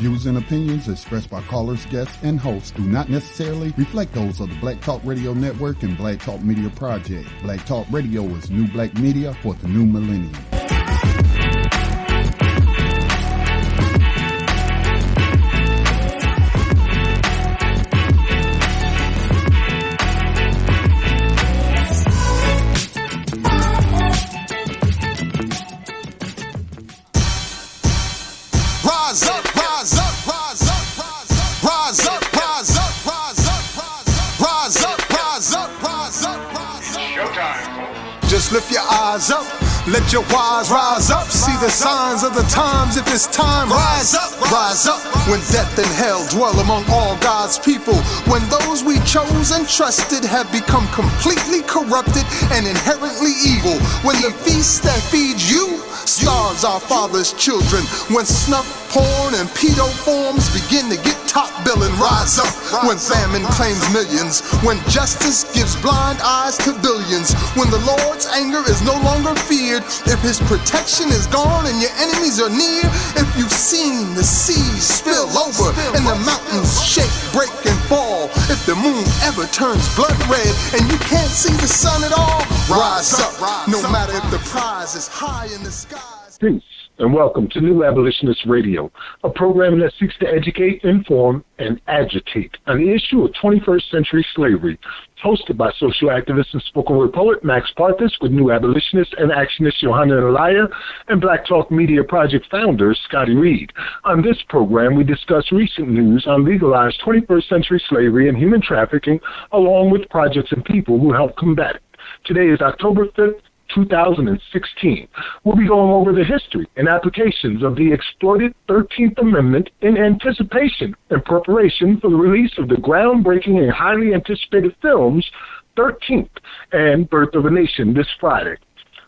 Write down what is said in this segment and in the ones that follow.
views and opinions expressed by callers, guests, and hosts do not necessarily reflect those of the Black Talk Radio Network and Black Talk Media Project. Black Talk Radio is new black media for the new millennium. Just lift your eyes up, let your wise rise up. See the signs of the times, if it's time, rise up, rise up. When death and hell dwell among all God's people, when those we chose and trusted have become completely corrupted and inherently evil, when the feast that feeds you starves our Father's children, when snuff, porn, and pedo forms begin to get top billing, rise up. When famine claims millions, when justice gives blind eyes to billions, when the Lord's anger is no longer feared, if his protection is gone and your enemies are near, if you've seen the seas spill over and the mountains shake, break, and fall, if the moon ever turns blood red and you can't see the sun at all, rise up, no matter if the prize is high in the skies. Peace, and welcome to New Abolitionist Radio, a program that seeks to educate, inform, and agitate on the issue of 21st century slavery. It's hosted by social activist and spoken word poet Max Parthas, with New Abolitionist and actionist Johanna Alaya, and Black Talk Media Project founder Scotty Reed. On this program, we discuss recent news on legalized 21st century slavery and human trafficking, along with projects and people who help combat it. Today is October 5th, 2016. We'll be going over the history and applications of the exploited 13th Amendment in anticipation and preparation for the release of the groundbreaking and highly anticipated films 13th and Birth of a Nation this Friday.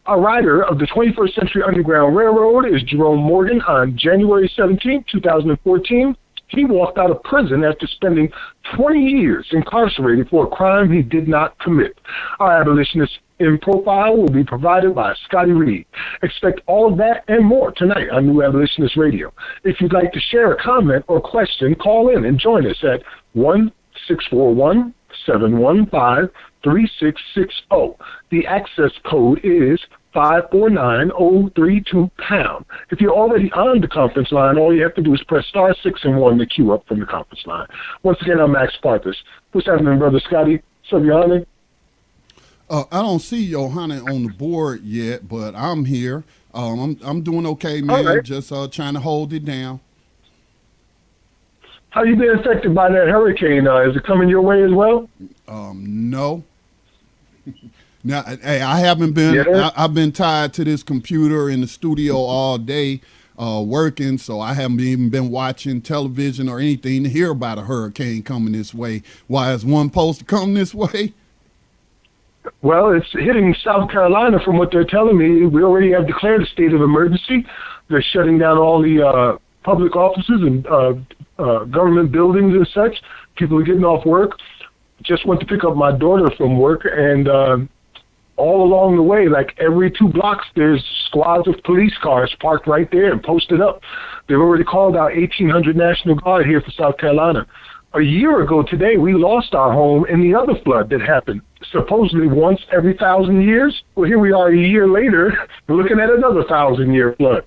A rider of the 21st Century Underground Railroad is Jerome Morgan. On January 17, 2014, he walked out of prison after spending 20 years incarcerated for a crime he did not commit. Our abolitionist in profile will be provided by Scotty Reed. Expect all of that and more tonight on New Abolitionist Radio. If you'd like to share a comment or question, call in and join us at 1-641-715-3660. The access code is 549-032-pound. If you're already on the conference line, all you have to do is press star 6 and 1 to queue up from the conference line. Once again, I'm Max Parthas. What's happening, Brother Scotty? What's up, Johanna? I don't see Johanna on the board yet, but I'm here. I'm doing okay, man. Right. Just trying to hold it down. How you been affected by that hurricane? Is it coming your way as well? No. Now, hey, I haven't been. Yeah. I've been tied to this computer in the studio all day, working. So I haven't even been watching television or anything to hear about a hurricane coming this way. Why is one supposed to come this way? Well, it's hitting South Carolina from what they're telling me. We already have declared a state of emergency. They're shutting down all the public offices and government buildings and such. People are getting off work. Just went to pick up my daughter from work, and all along the way, like every 2 blocks, there's squads of police cars parked right there and posted up. They've already called out 1,800 National Guard here for South Carolina. A year ago today, we lost our home in the other flood that happened, supposedly once every 1,000 years. Well, here we are a year later, looking at another 1,000-year flood.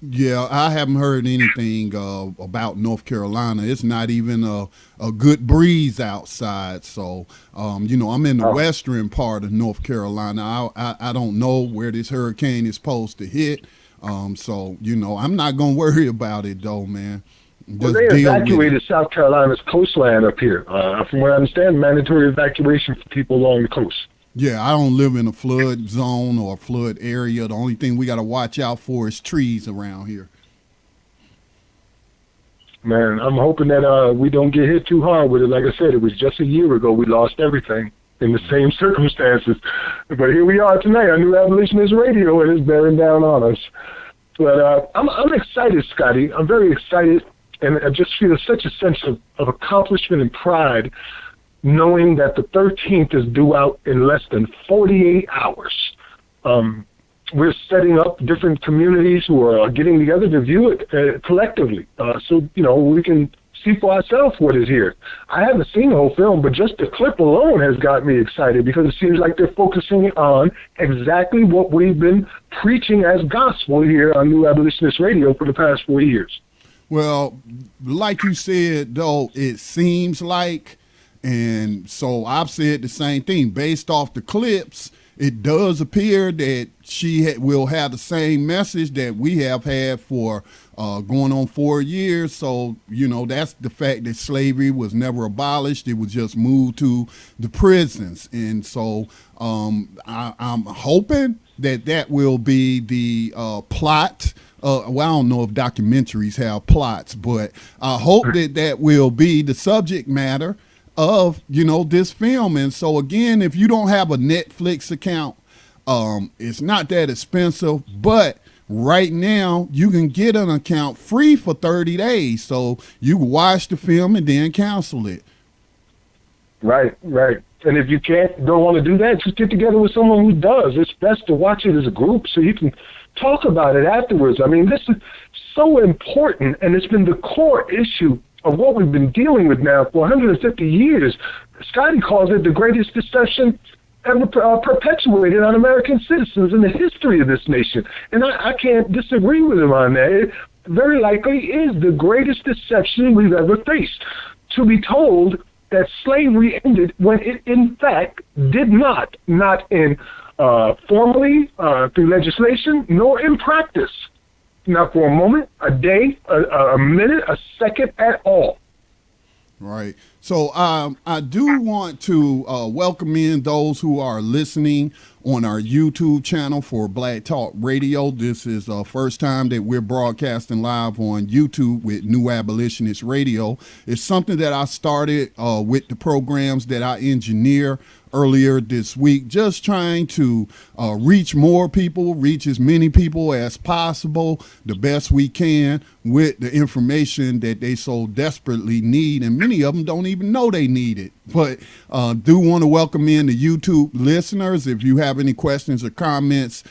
Yeah, I haven't heard anything about North Carolina. It's not even a good breeze outside. So, I'm in the western part of North Carolina. I don't know where this hurricane is supposed to hit. So, I'm not going to worry about it, though, man. Well, they evacuated South Carolina's coastline up here. From what I understand, mandatory evacuation for people along the coast. Yeah, I don't live in a flood zone or a flood area. The only thing we got to watch out for is trees around here. Man, I'm hoping that we don't get hit too hard with it. Like I said, it was just a year ago we lost everything in the same circumstances. But here we are tonight on New Abolitionist Radio, and it's bearing down on us. But I'm excited, Scotty. I'm very excited. And I just feel such a sense of accomplishment and pride knowing that the 13th is due out in less than 48 hours. we're setting up different communities who are getting together to view it collectively, so we can see for ourselves what is here. I haven't seen the whole film, but just the clip alone has got me excited because it seems like they're focusing on exactly what we've been preaching as gospel here on New Abolitionist Radio for the past 4 years. Well, like you said, though, it seems like, and so I've said the same thing. Based off the clips, it does appear that she will have the same message that we have had for going on 4 years. So, that's the fact that slavery was never abolished. It was just moved to the prisons. And so I'm hoping that will be the plot. Well, I don't know if documentaries have plots, but I hope that will be the subject matter of, this film. And so again, if you don't have a Netflix account, it's not that expensive, but right now you can get an account free for 30 days. So you can watch the film and then cancel it. Right. And if you don't want to do that, just get together with someone who does. It's best to watch it as a group so you can talk about it afterwards. I mean, this is so important, and it's been the core issue of what we've been dealing with now for 150 years. Scotty calls it the greatest deception ever perpetuated on American citizens in the history of this nation. And I can't disagree with him on that. It very likely is the greatest deception we've ever faced. To be told that slavery ended when it, in fact, did not in formally through legislation, nor in practice. Not for a moment, a day, a minute, a second at all. Right. So I do want to welcome in those who are listening on our YouTube channel for Black Talk Radio. This is the first time that we're broadcasting live on YouTube with New Abolitionist Radio. It's something that I started with the programs that I engineer earlier this week, just trying to reach more people, reach as many people as possible, the best we can with the information that they so desperately need. And many of them don't even know they need it. But do want to welcome in the YouTube listeners. If you have any questions or comments,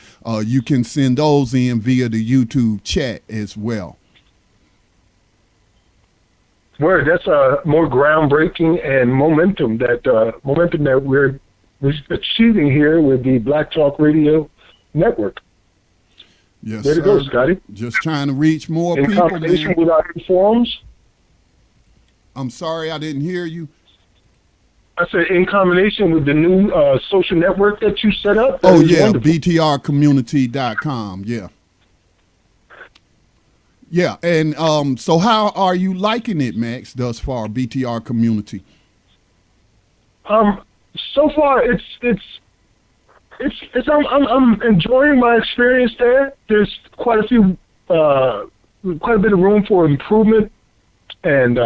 you can send those in via the YouTube chat as well. Word, that's more groundbreaking and momentum that we're achieving here with the Black Talk Radio Network. Yes, way to go, Scotty. Just trying to reach more in people. In combination with our forums. I'm sorry, I didn't hear you. I said in combination with the new social network that you set up. Oh, yeah, btrcommunity.com, yeah. Yeah, and so how are you liking it, Max, thus far, BTR Community? So far, I'm enjoying my experience there. There's quite a bit of room for improvement and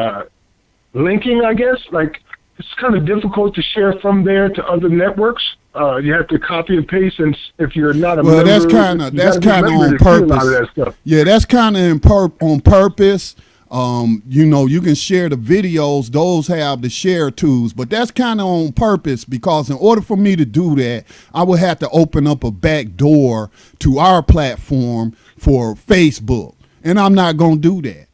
linking, I guess. Like, it's kind of difficult to share from there to other networks. You have to copy and paste, and if you're not a member, that's kind of on purpose. Yeah, that's kind of on purpose. You can share the videos; those have the share tools, but that's kind of on purpose because in order for me to do that, I would have to open up a back door to our platform for Facebook, and I'm not going to do that.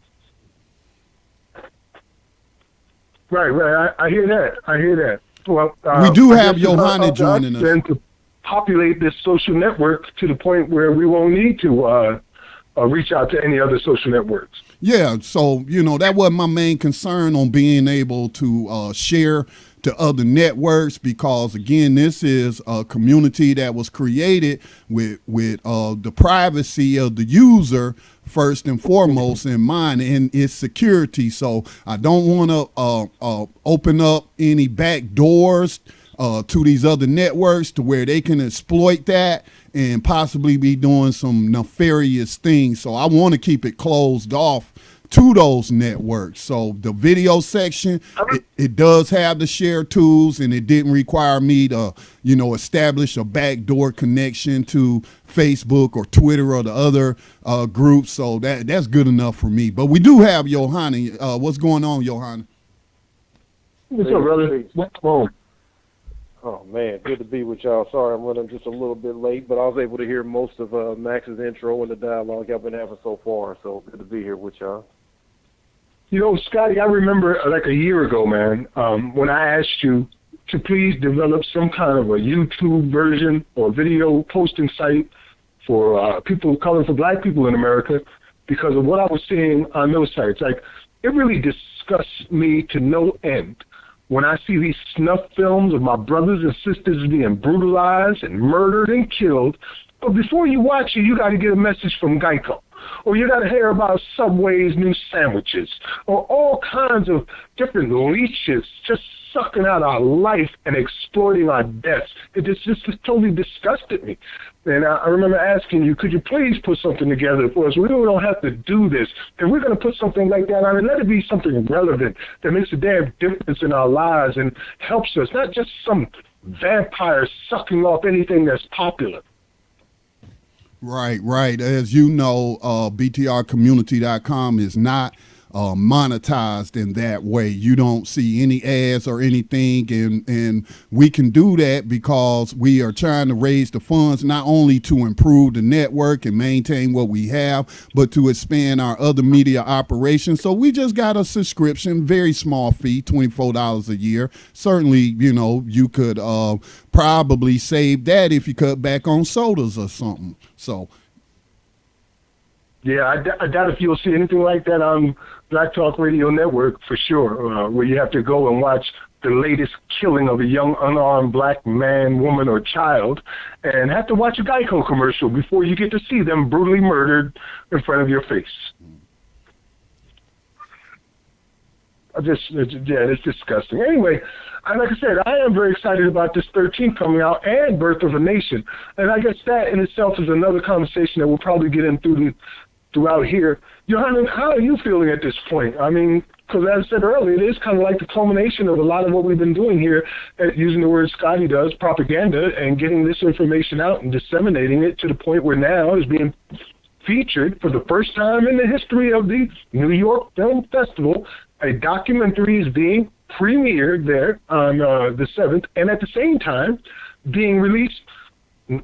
Right. I hear that. Well, we do have Johanna joining us. And to populate this social network to the point where we won't need to reach out to any other social networks. Yeah, so, that wasn't my main concern on being able to share to other networks because, again, this is a community that was created with the privacy of the user first and foremost in mind and its security. So I don't want to open up any back doors to these other networks to where they can exploit that and possibly be doing some nefarious things. So I want to keep it closed off to those networks. So the video section, it does have the share tools, and it didn't require me to, establish a backdoor connection to Facebook or Twitter or the other groups. So that's good enough for me. But we do have Johanna. What's going on, Johanna? What's up, brother? What's wrong? Oh man, good to be with y'all. Sorry I'm running just a little bit late, but I was able to hear most of Max's intro and the dialogue y'all been having so far. So good to be here with y'all. You know, Scotty, I remember like a year ago, man, when I asked you to please develop some kind of a YouTube version or video posting site for people of color, for black people in America, because of what I was seeing on those sites. Like, it really disgusts me to no end when I see these snuff films of my brothers and sisters being brutalized and murdered and killed. But before you watch it, you got to get a message from Geico. Or you got to hear about Subway's new sandwiches, or all kinds of different leeches just sucking out our life and exploiting our deaths. It just totally disgusted me. And I remember asking you, could you please put something together for us? We don't have to do this. And we're going to put something like that on, and let it be something relevant that makes a damn difference in our lives and helps us, not just some vampire sucking off anything that's popular. Right. As you know, BTRcommunity.com is not monetized in that way. You don't see any ads or anything, and we can do that because we are trying to raise the funds not only to improve the network and maintain what we have, but to expand our other media operations. So we just got a subscription, very small fee, $24 a year. Certainly, you could probably save that if you cut back on sodas or something. So yeah, I doubt if you'll see anything like that on Black Talk Radio Network for sure, where you have to go and watch the latest killing of a young unarmed black man, woman, or child, and have to watch a Geico commercial before you get to see them brutally murdered in front of your face. It's disgusting. Anyway, like I said, I am very excited about this 13th coming out and Birth of a Nation. And I guess that in itself is another conversation that we'll probably get into throughout here. Johanna, how are you feeling at this point? I mean, because as I said earlier, it is kind of like the culmination of a lot of what we've been doing here, using the word Scotty does, propaganda, and getting this information out and disseminating it to the point where now it's being featured for the first time in the history of the New York Film Festival. A documentary is being premiered there on the 7th, and at the same time being released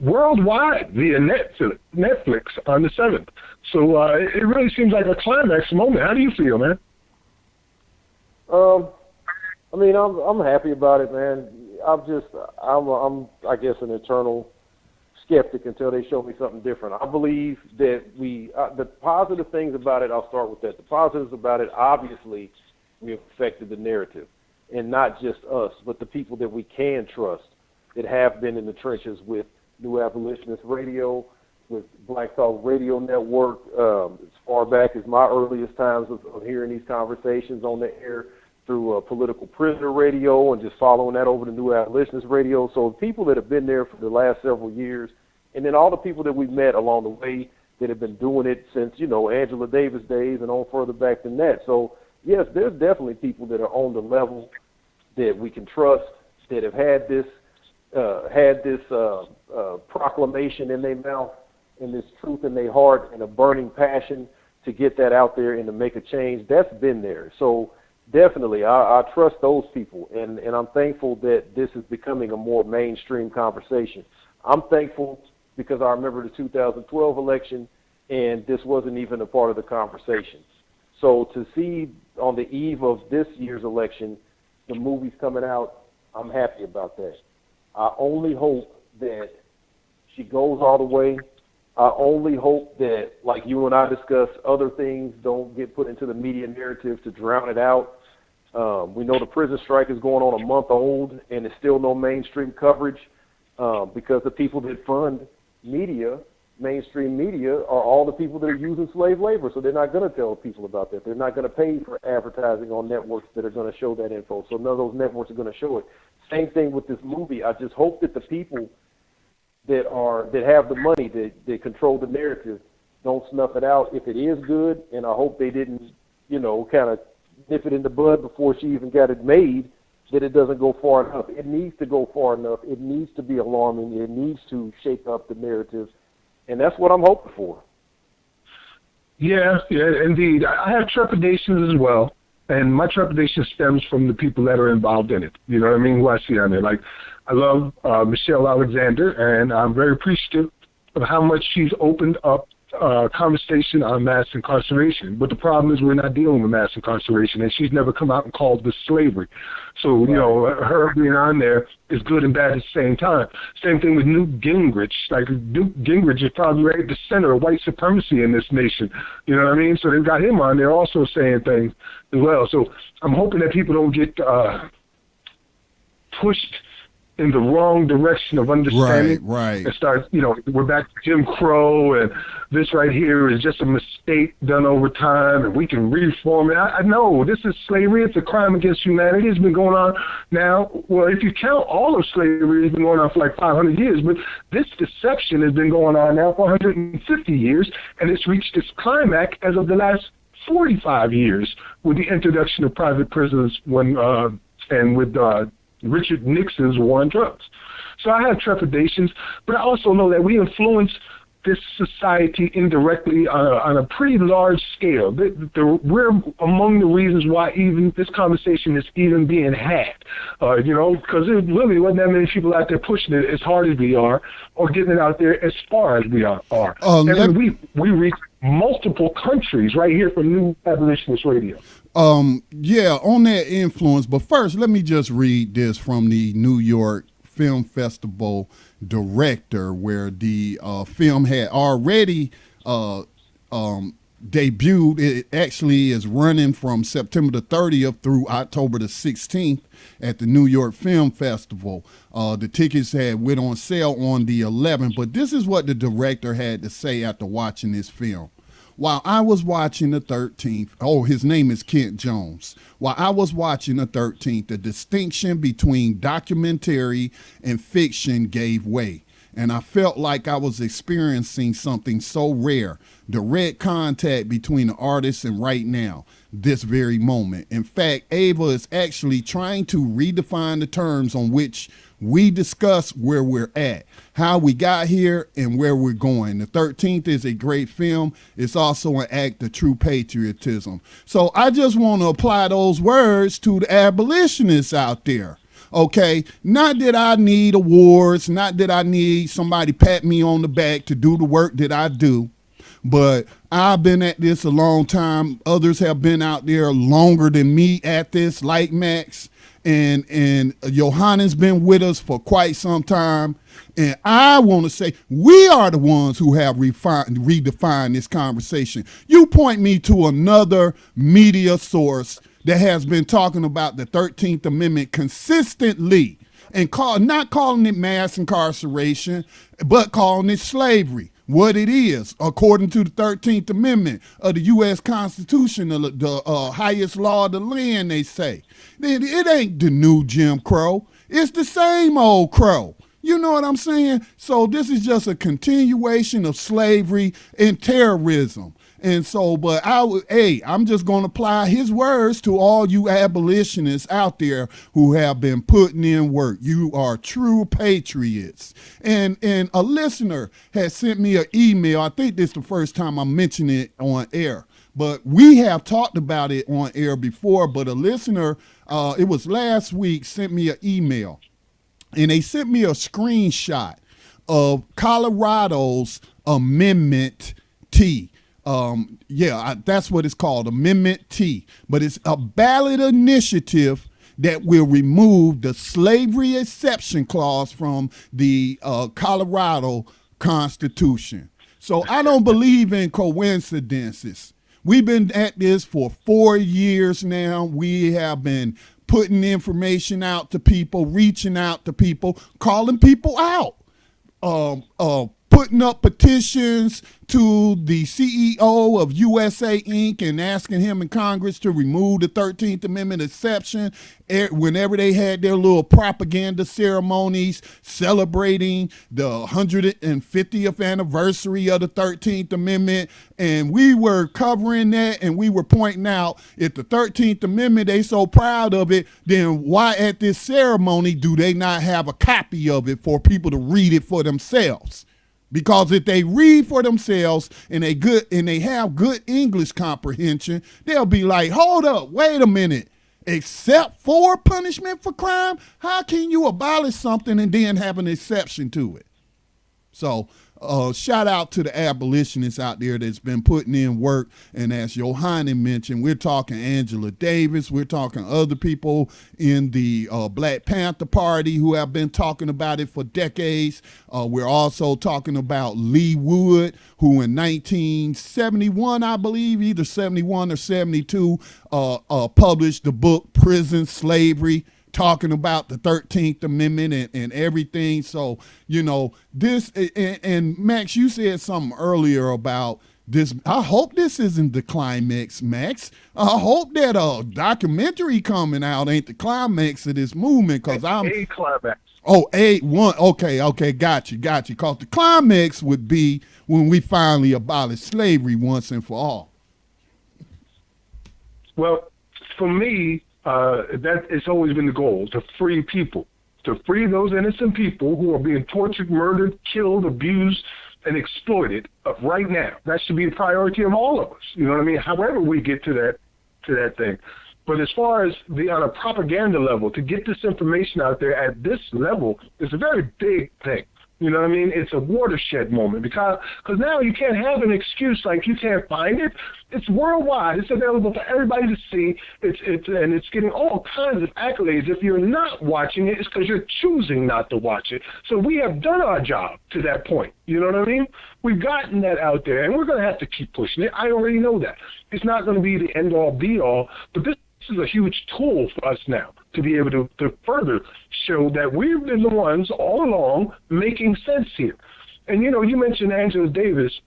worldwide via Netflix on the 7th. So it really seems like a climax moment. How do you feel, man? I mean, I'm happy about it, man. I'm I guess an eternal skeptic until they show me something different. I believe that the positive things about it, I'll start with that. The positives about it, obviously, we have affected the narrative, and not just us, but the people that we can trust that have been in the trenches with New Abolitionist Radio, with Black Talk Radio Network, as far back as my earliest times of hearing these conversations on the air through Political Prisoner Radio and just following that over to New Abolitionist Radio. So people that have been there for the last several years, and then all the people that we've met along the way that have been doing it since, Angela Davis days and on further back than that. So, yes, there's definitely people that are on the level that we can trust, that have had this proclamation in their mouth and this truth in their heart and a burning passion to get that out there and to make a change. That's been there. So definitely, I trust those people, and I'm thankful that this is becoming a more mainstream conversation. I'm thankful because I remember the 2012 election, and this wasn't even a part of the conversation. So to see on the eve of this year's election, the movies coming out, I'm happy about that. I only hope that she goes all the way. I only hope that, like you and I discussed, other things don't get put into the media narrative to drown it out. We know the prison strike is going on a month old, and there's still no mainstream coverage because the people that fund media, mainstream media, are all the people that are using slave labor, so they're not going to tell people about that. They're not going to pay for advertising on networks that are going to show that info, so none of those networks are going to show it. Same thing with this movie. I just hope that the people that have the money, that control the narrative, don't snuff it out if it is good, and I hope they didn't, kind of nip it in the bud before she even got it made, that it doesn't go far enough. It needs to go far enough. It needs to be alarming. It needs to shake up the narrative, and that's what I'm hoping for. Yeah, indeed. I have trepidations as well. And my trepidation stems from the people that are involved in it. You know what I mean? Who I see on there. Like, I love Michelle Alexander, and I'm very appreciative of how much she's opened up conversation on mass incarceration. But the problem is we're not dealing with mass incarceration, and she's never come out and called this slavery. So, you know, her being on there is good and bad at the same time. Same thing with Newt Gingrich. Like, Newt Gingrich is probably right at the center of white supremacy in this nation. You know what I mean? So they've got him on there also saying things as well. So I'm hoping that people don't get pushed in the wrong direction of understanding. Right. And start, you know, we're back to Jim Crow, and this right here is just a mistake done over time, and we can reform it. I know this is slavery. It's a crime against humanity. It's been going on now. Well, if you count all of slavery, it's been going on for like 500 years, but this deception has been going on now for 150 years, and it's reached its climax as of the last 45 years with the introduction of private prisons and with Richard Nixon's war on drugs. So I have trepidations, but I also know that we influence this society indirectly on a pretty large scale. We're among the reasons why even this conversation is even being had, you know, because there really wasn't that many people out there pushing it as hard as we are or getting it out there as far as we are. And we reach multiple countries right here from New Abolitionist Radio. Yeah, on that influence. But first, let me just read this from the New York Film Festival director, where the film had already debuted. It actually is running from September the 30th through October the 16th at the New York Film Festival. The tickets had went on sale on the 11th, but this is what the director had to say after watching this film. While I was watching the 13th, his name is Kent Jones. While I was watching the 13th, the distinction between documentary and fiction gave way. And I felt like I was experiencing something so rare, direct contact between the artist and right now, this very moment. In fact, Ava is actually trying to redefine the terms on which we discuss where we're at, how we got here, and where we're going. The 13th is a great film. It's also an act of true patriotism. So I just want to apply those words to the abolitionists out there. Okay, not that I need awards, not that I need somebody pat me on the back to do the work that I do, but I've been at this a long time. Others have been out there longer than me at this, like Max, and Johanna's been with us for quite some time. And I want to say we are the ones who have redefined this conversation. You point me to another media source that has been talking about the 13th Amendment consistently and not calling it mass incarceration, but calling it slavery. What it is, according to the 13th Amendment of the U.S. Constitution, the highest law of the land, they say. It ain't the new Jim Crow. It's the same old Crow. You know what I'm saying? So this is just a continuation of slavery and terrorism. And so, but I'm just going to apply his words to all you abolitionists out there who have been putting in work. You are true patriots. And a listener has sent me an email. I think this is the first time I'm mentioning it on air, but we have talked about it on air before. But a listener, it was last week, sent me an email, and they sent me a screenshot of Colorado's Amendment T. That's what it's called, Amendment T. But it's a ballot initiative that will remove the slavery exception clause from the Colorado Constitution. So I don't believe in coincidences. We've been at this for 4 years now. We have been putting information out to people, reaching out to people, calling people out, putting up petitions to the CEO of USA Inc. and asking him in Congress to remove the 13th Amendment exception whenever they had their little propaganda ceremonies celebrating the 150th anniversary of the 13th Amendment. And we were covering that, and we were pointing out, if the 13th Amendment, they so proud of it, then why at this ceremony do they not have a copy of it for people to read it for themselves? Because if they read for themselves and they have good English comprehension, they'll be like, hold up, wait a minute. Except for punishment for crime, how can you abolish something and then have an exception to it? So shout out to the abolitionists out there that's been putting in work. And as Johanna mentioned, we're talking Angela Davis. We're talking other people in the Black Panther Party who have been talking about it for decades. We're also talking about Lee Wood, who in 1971, I believe, either 71 or 72, published the book Prison Slavery, talking about the 13th Amendment and everything. So, you know, this, and Max, you said something earlier about this. I hope this isn't the climax, Max. I hope that a documentary coming out ain't the climax of this movement, because I'm a climax. Oh, one. Okay, got you. Because the climax would be when we finally abolish slavery once and for all. Well, for me, that it's always been the goal, to free people, to free those innocent people who are being tortured, murdered, killed, abused, and exploited right now. That should be a priority of all of us. You know what I mean? However we get to that thing. But as far as on a propaganda level, to get this information out there at this level is a very big thing. You know what I mean? It's a watershed moment because now you can't have an excuse like you can't find it. It's worldwide. It's available for everybody to see. It's getting all kinds of accolades. If you're not watching it, it's because you're choosing not to watch it. So we have done our job to that point. You know what I mean? We've gotten that out there, and we're going to have to keep pushing it. I already know that. It's not going to be the end-all, be-all, but this is a huge tool for us now to be able to further show that we've been the ones all along making sense here. And, you know, you mentioned Angela Davis,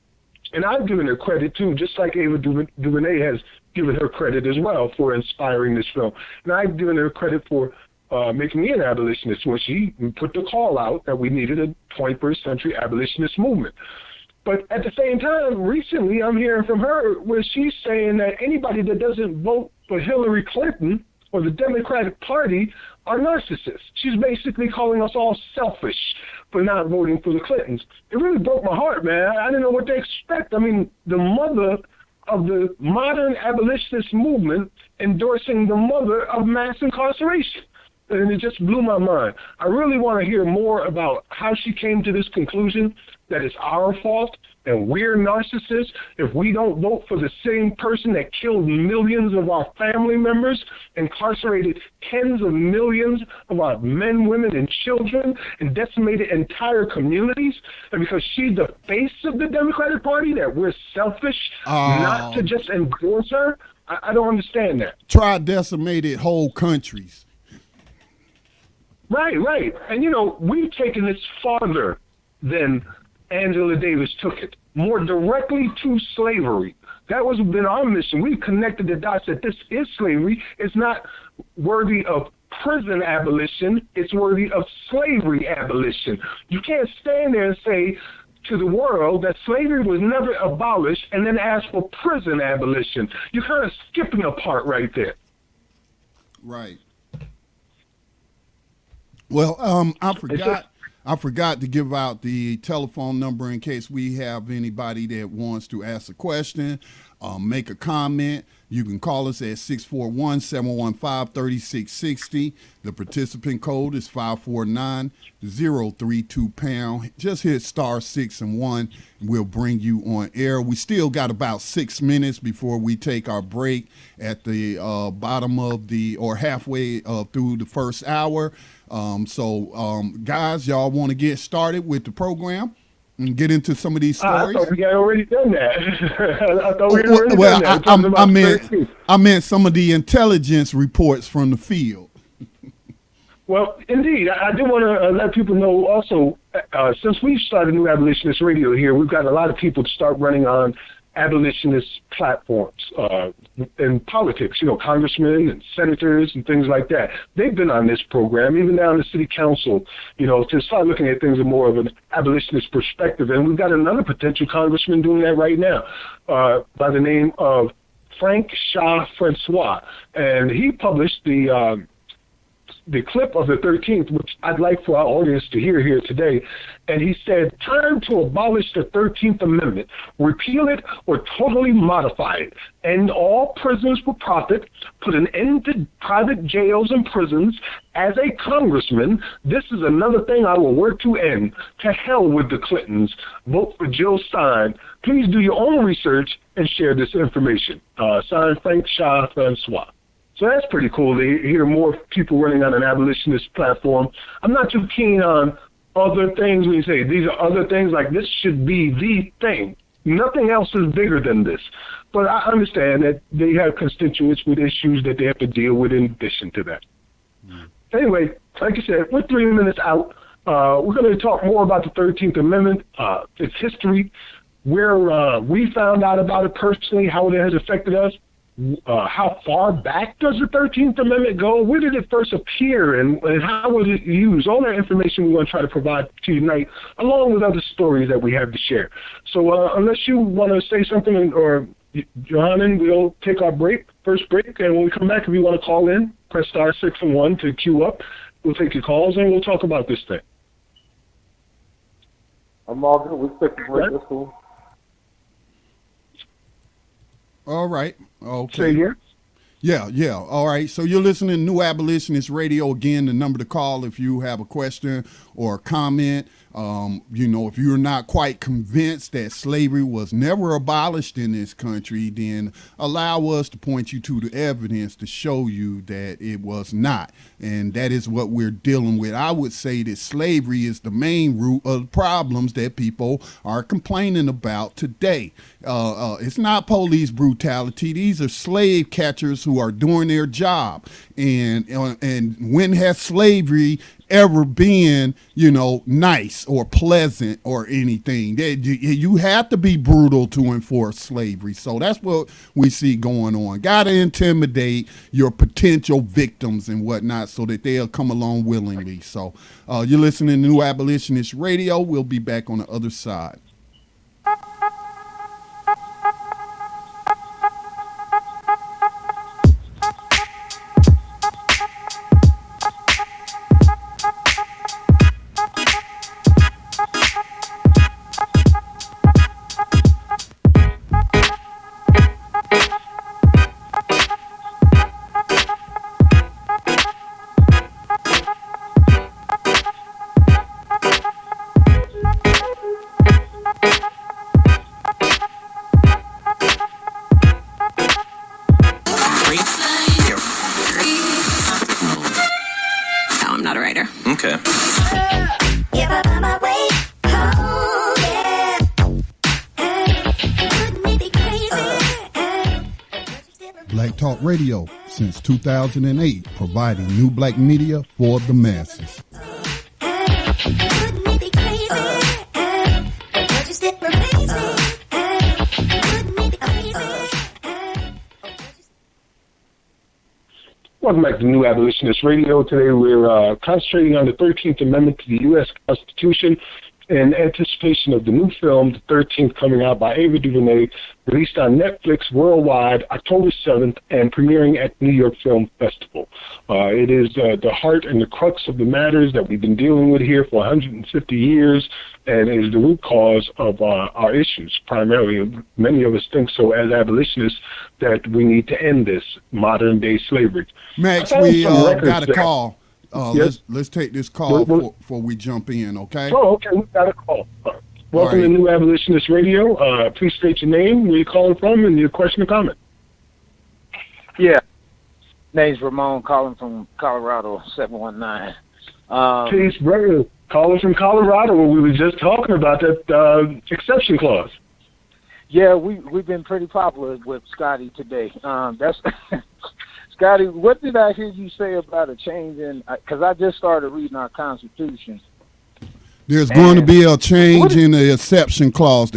and I've given her credit, too, just like Ava DuVernay has given her credit as well for inspiring this film. And I've given her credit for making me an abolitionist when she put the call out that we needed a 21st century abolitionist movement. But at the same time, recently I'm hearing from her where she's saying that anybody that doesn't vote for Hillary Clinton or the Democratic Party are narcissists. She's basically calling us all selfish for not voting for the Clintons. It really broke my heart, man. I didn't know what to expect. I mean, the mother of the modern abolitionist movement endorsing the mother of mass incarceration. And it just blew my mind. I really want to hear more about how she came to this conclusion that it's our fault and we're narcissists if we don't vote for the same person that killed millions of our family members, incarcerated tens of millions of our men, women, and children, and decimated entire communities. And because she's the face of the Democratic Party, that we're selfish not to just endorse her? I don't understand that. Try decimated whole countries. Right. And, you know, we've taken this farther than Angela Davis took it, more directly to slavery. That was been our mission. We've connected the dots that this is slavery. It's not worthy of prison abolition. It's worthy of slavery abolition. You can't stand there and say to the world that slavery was never abolished and then ask for prison abolition. You're kind of skipping a part right there. Right. Well, I forgot to give out the telephone number in case we have anybody that wants to ask a question, make a comment. You can call us at 641-715-3660. The participant code is 549-032#. Just hit *6 and 1. And we'll bring you on air. We still got about 6 minutes before we take our break at the bottom of or halfway through the first hour. Guys, y'all want to get started with the program and get into some of these stories? I thought we had already done that. I thought we had already done that. I meant some of the intelligence reports from the field. Well, indeed. I do want to let people know also, since we've started New Abolitionist Radio here, we've got a lot of people to start running on abolitionist platforms in politics, you know, congressmen and senators and things like that. They've been on this program, even down to city council, you know, to start looking at things in more of an abolitionist perspective. And we've got another potential congressman doing that right now by the name of Frank Shaw Francois. And he published the the clip of the 13th, which I'd like for our audience to hear here today. And he said, time to abolish the 13th Amendment, repeal it or totally modify it, end all prisons for profit, put an end to private jails and prisons. As a congressman, this is another thing I will work to end. To hell with the Clintons. Vote for Jill Stein. Please do your own research and share this information. Signed, Frank Shah Francois. So that's pretty cool to hear more people running on an abolitionist platform. I'm not too keen on other things when you say these are other things, like this should be the thing. Nothing else is bigger than this. But I understand that they have constituents with issues that they have to deal with in addition to that. Anyway, like I said, we're 3 minutes out. We're going to talk more about the 13th Amendment, its history, where we found out about it personally, how it has affected us. How far back does the 13th Amendment go? Where did it first appear, and how was it used? All that information we're going to try to provide to you tonight, along with other stories that we have to share. So unless you want to say something, or Johannan, we'll take our first break, and when we come back, if you want to call in, press star 6 and 1 to queue up. We'll take your calls, and we'll talk about this thing. I'm all good. We'll take a break. That's cool. All right. Okay. Say here. Yeah. All right. So you're listening to New Abolitionist Radio. Again, the number to call if you have a question or a comment. If you're not quite convinced that slavery was never abolished in this country, then allow us to point you to the evidence to show you that it was not. And that is what we're dealing with. I would say that slavery is the main root of the problems that people are complaining about today. It's not police brutality. These are slave catchers who are doing their job. And when has slavery ever been, nice or pleasant or anything? You have to be brutal to enforce slavery. So that's what we see going on. Got to intimidate your potential victims and whatnot so that they'll come along willingly. So you're listening to New Abolitionist Radio. We'll be back on the other side. Radio since 2008, providing new black media for the masses. Welcome back to New Abolitionist Radio. Today we're concentrating on the 13th Amendment to the U.S. Constitution in anticipation of the new film, The 13th, coming out by Ava DuVernay, released on Netflix worldwide October 7th and premiering at New York Film Festival. It is the heart and the crux of the matters that we've been dealing with here for 150 years, and it is the root cause of our issues, primarily. Many of us think so as abolitionists that we need to end this modern-day slavery. Max, we got a call. Yes. Let's take this call before we jump in, okay? Oh, okay. We got a call. Welcome to New Abolitionist Radio. Please state your name, where you're calling from, and your question or comment. Yeah. Name's Ramon, calling from Colorado, 719. Peace, brother. Calling from Colorado, where we were just talking about that exception clause. Yeah, we've been pretty popular with Scotty today. That's Scotty, what did I hear you say about a change in? Because I just started reading our Constitution. There's going to be a change in the exception clause.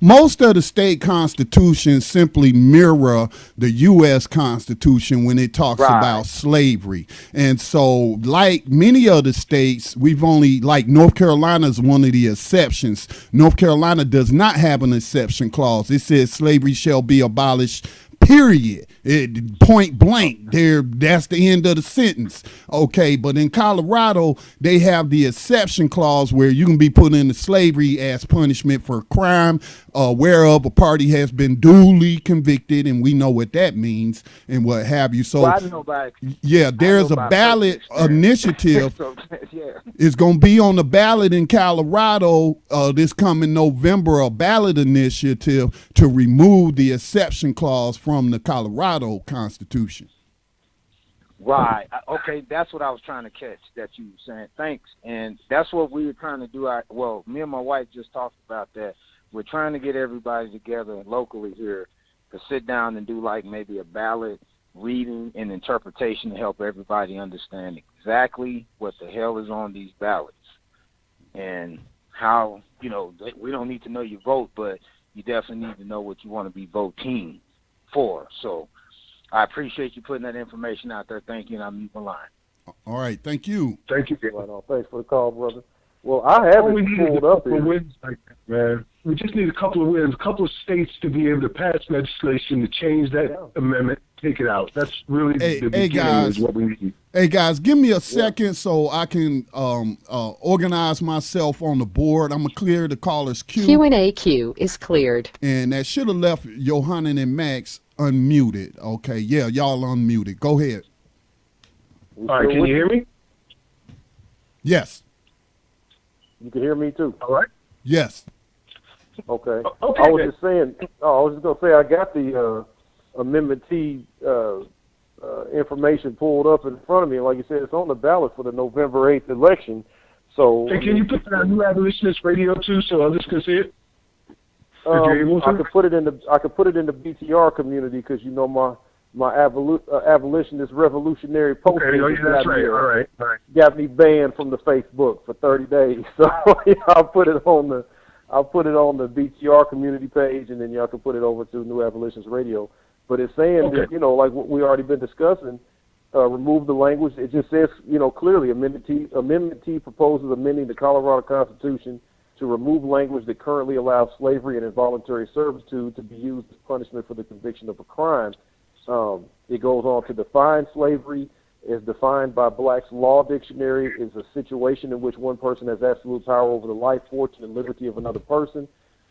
Most of the state constitutions simply mirror the U.S. Constitution when it talks about slavery. And so, like many other states, like North Carolina is one of the exceptions. North Carolina does not have an exception clause. It says slavery shall be abolished, period. Point blank, that's the end of the sentence. Okay, but in Colorado, they have the exception clause where you can be put into slavery as punishment for a crime whereof a party has been duly convicted, and we know what that means and what have you. So, Well, I know by yeah, there's a ballot initiative. So, yeah. It's going to be on the ballot in Colorado this coming November, a ballot initiative to remove the exception clause from the Colorado Constitution. Right. Okay, that's what I was trying to catch that you were saying. Thanks. And that's what we were trying to do. Well, me and my wife just talked about that. We're trying to get everybody together locally here to sit down and do like maybe a ballot reading and interpretation to help everybody understand exactly what the hell is on these ballots and how, we don't need to know your vote, but you definitely need to know what you want to be voting for. So I appreciate you putting that information out there. Thank you, and I'll mute my line. All right, thank you. Thank you. Right on. Thanks for the call, brother. Well, I have it pulled up here. Wins like that, man. We just need a couple of wins, a couple of states to be able to pass legislation to change that amendment, take it out. That's really the beginning guys, is what we need. Hey, guys, give me a second so I can organize myself on the board. I'm going to clear the caller's queue. Q&A queue is cleared. And that should have left Johannan and Max unmuted. Okay, yeah, y'all unmuted. Go ahead. All right, can you hear me? Yes. You can hear me too. All right. Yes. Okay. Okay. I was just saying. I was just gonna say I got the Amendment T information pulled up in front of me. Like you said, it's on the ballot for the November 8th election. So. Hey, can you put that on New Abolitionist Radio too, so others can see it? I could put it in the BTR community because my abolitionist revolutionary post. Okay, that's right. All right. Got me banned from the Facebook for 30 days. So I'll put it on the BTR community page, and then y'all can put it over to New Abolitionist Radio. But it's saying that, like what we already been discussing, remove the language. It just says, clearly, Amendment T proposes amending the Colorado Constitution to remove language that currently allows slavery and involuntary servitude to be used as punishment for the conviction of a crime. It goes on to define slavery as defined by Black's Law Dictionary is a situation in which one person has absolute power over the life, fortune, and liberty of another person.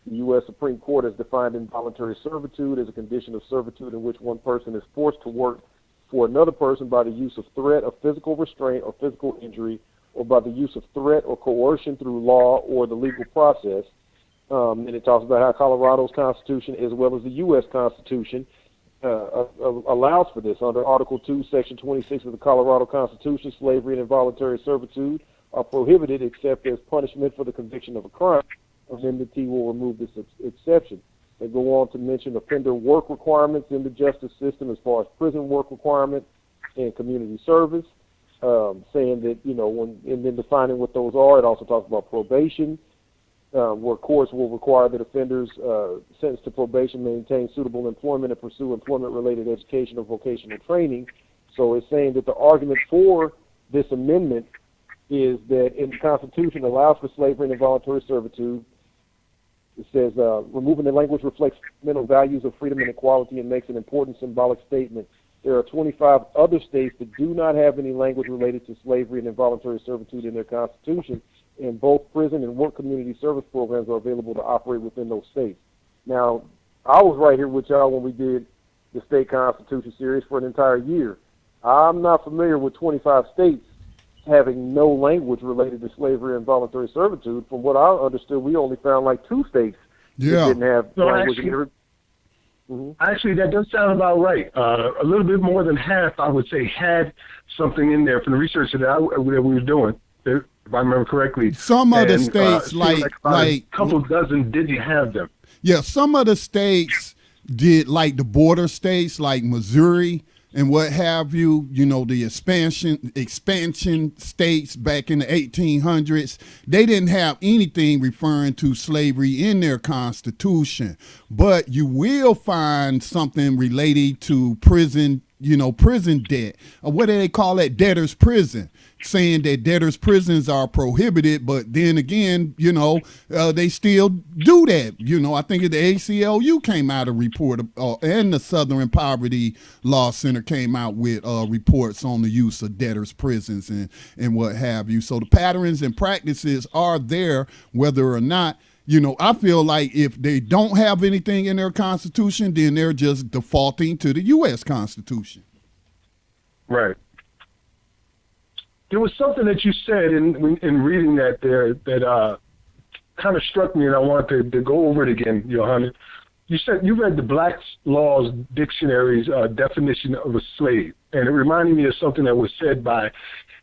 The U.S. Supreme Court has defined involuntary servitude as a condition of servitude in which one person is forced to work for another person by the use of threat of physical restraint or physical injury, or by the use of threat or coercion through law or the legal process. And it talks about how Colorado's Constitution, as well as the U.S. Constitution, allows for this. Under Article 2, Section 26 of the Colorado Constitution, slavery and involuntary servitude are prohibited except as punishment for the conviction of a crime. Amendment T will remove this exception. They go on to mention offender work requirements in the justice system as far as prison work requirements and community service, saying that, and then defining what those are. It also talks about probation, where courts will require that offenders sentenced to probation maintain suitable employment and pursue employment-related education or vocational training. So it's saying that the argument for this amendment is that in the Constitution allows for slavery and involuntary servitude. It says removing the language reflects fundamental values of freedom and equality and makes an important symbolic statement. There are 25 other states that do not have any language related to slavery and involuntary servitude in their constitution, and both prison and work community service programs are available to operate within those states. Now, I was right here with y'all when we did the state constitution series for an entire year. I'm not familiar with 25 states having no language related to slavery and involuntary servitude. From what I understood, we only found like 2 states that didn't have language. Actually, that does sound about right. A little bit more than half, I would say, had something in there from the research that we were doing, if I remember correctly. Some of the states, like a couple dozen, didn't have them. Yeah, some of the states did, like the border states, like Missouri and what have you, the expansion states back in the 1800s, they didn't have anything referring to slavery in their constitution. But you will find something related to prison prison debt. What do they call that? Debtor's prison. Saying that debtors' prisons are prohibited, but then again, they still do that. I think the ACLU came out a report, and the Southern Poverty Law Center came out with reports on the use of debtors' prisons and what have you. So the patterns and practices are there, whether or not. I feel like if they don't have anything in their Constitution, then they're just defaulting to the U.S. Constitution. Right. There was something that you said in reading that there that kind of struck me, and I wanted to go over it again, Johanna. You said you read the Black's Laws Dictionary's definition of a slave, and it reminded me of something that was said by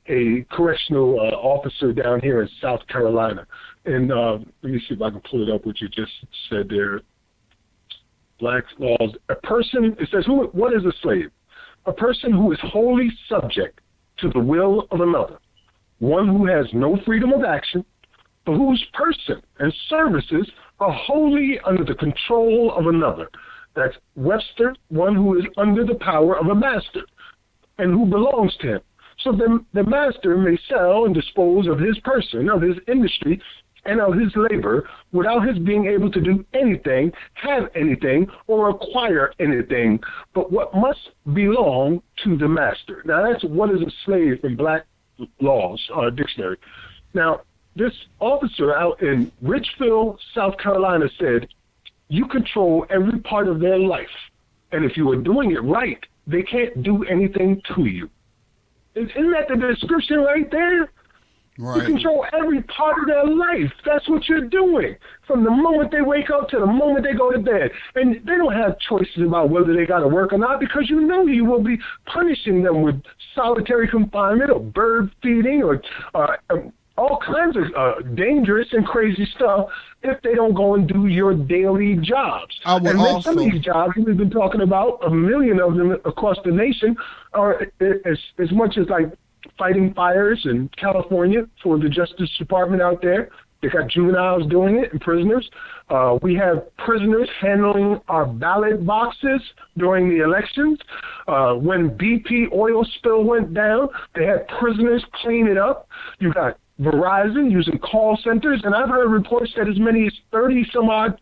a correctional officer down here in South Carolina. And let me see if I can pull it up, what you just said there. Black's Laws. A person, it says, what is a slave? A person who is wholly subject to the will of another, one who has no freedom of action, but whose person and services are wholly under the control of another. That's Webster, one who is under the power of a master and who belongs to him. So the master may sell and dispose of his person, of his industry, and of his labor without his being able to do anything, have anything, or acquire anything but what must belong to the master. Now, that's what is a slave from Black Laws Dictionary. Now, this officer out in Richfield, South Carolina said, you control every part of their life, and if you are doing it right, they can't do anything to you. Isn't that the description right there? Right. You control every part of their life. That's what you're doing from the moment they wake up to the moment they go to bed. And they don't have choices about whether they got to work or not, because you know you will be punishing them with solitary confinement or bird feeding or all kinds of dangerous and crazy stuff if they don't go and do your daily jobs. And then some of these jobs we've been talking about, a million of them across the nation, are as much as like fighting fires in California for the Justice Department out there. They got juveniles doing it and prisoners. We have prisoners handling our ballot boxes during the elections. When BP oil spill went down, they had prisoners clean it up. You got Verizon using call centers, and I've heard reports that as many as 30 some odd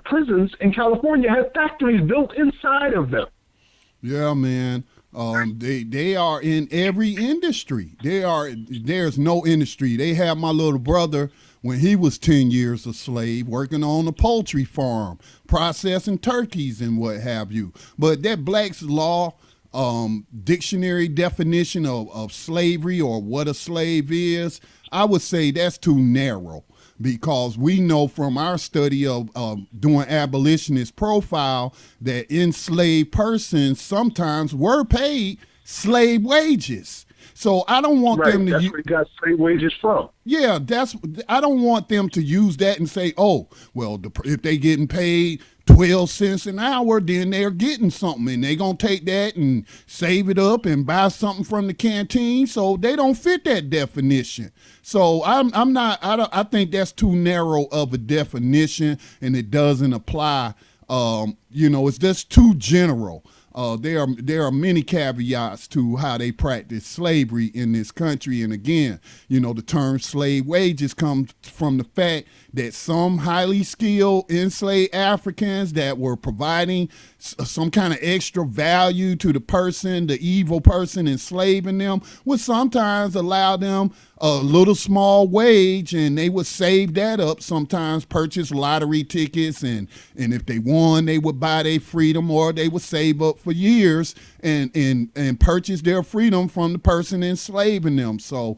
prisons in California have factories built inside of them. Yeah, man. They are in every industry. There's no industry. They had my little brother when he was 10 years a slave working on a poultry farm, processing turkeys and what have you. But that Black's Law dictionary definition of slavery, or what a slave is, I would say that's too narrow, because we know from our study of doing abolitionist profile that enslaved persons sometimes were paid slave wages. So I don't want them to. That's where you got slave wages from. Yeah, I don't want them to use that and say, oh, well, if they getting paid 12 cents an hour, then they're getting something, and they're going to take that and save it up and buy something from the canteen. So they don't fit that definition. So I think that's too narrow of a definition, and it doesn't apply. It's just too general. There are many caveats to how they practice slavery in this country. And again, the term slave wages comes from the fact that some highly skilled enslaved Africans that were providing some kind of extra value to the person, the evil person enslaving them, would sometimes allow them a little small wage, and they would save that up, sometimes purchase lottery tickets, and if they won, they would buy their freedom, or they would save up for years and purchase their freedom from the person enslaving them. So,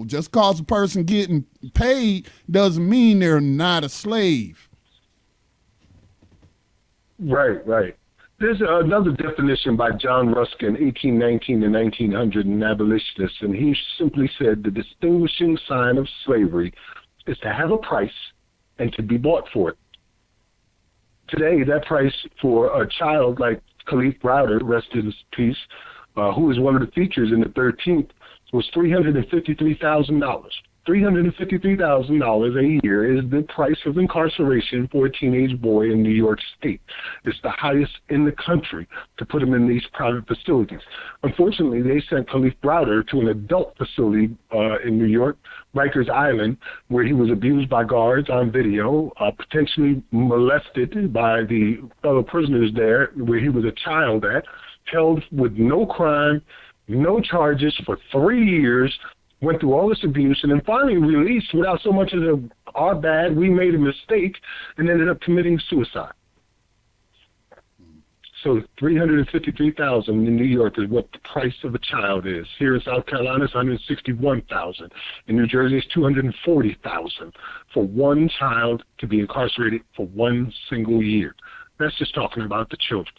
just cause a person getting paid doesn't mean they're not a slave. Right. There's another definition by John Ruskin, 1819 to 1900, in Abolitionists, and he simply said the distinguishing sign of slavery is to have a price and to be bought for it. Today, that price for a child like Khalif Browder, rest in his peace, who is one of the features in the 13th, was $353,000. $353,000 a year is the price of incarceration for a teenage boy in New York State. It's the highest in the country to put him in these private facilities. Unfortunately, they sent Khalif Browder to an adult facility in New York, Rikers Island, where he was abused by guards on video, potentially molested by the fellow prisoners there, where he was a child at, held with no crime, no charges for 3 years, went through all this abuse, and then finally released without so much as our bad, we made a mistake, and ended up committing suicide. So $353,000 in New York is what the price of a child is. Here in South Carolina, it's $161,000. In New Jersey, it's $240,000 for one child to be incarcerated for 1 single year. That's just talking about the children.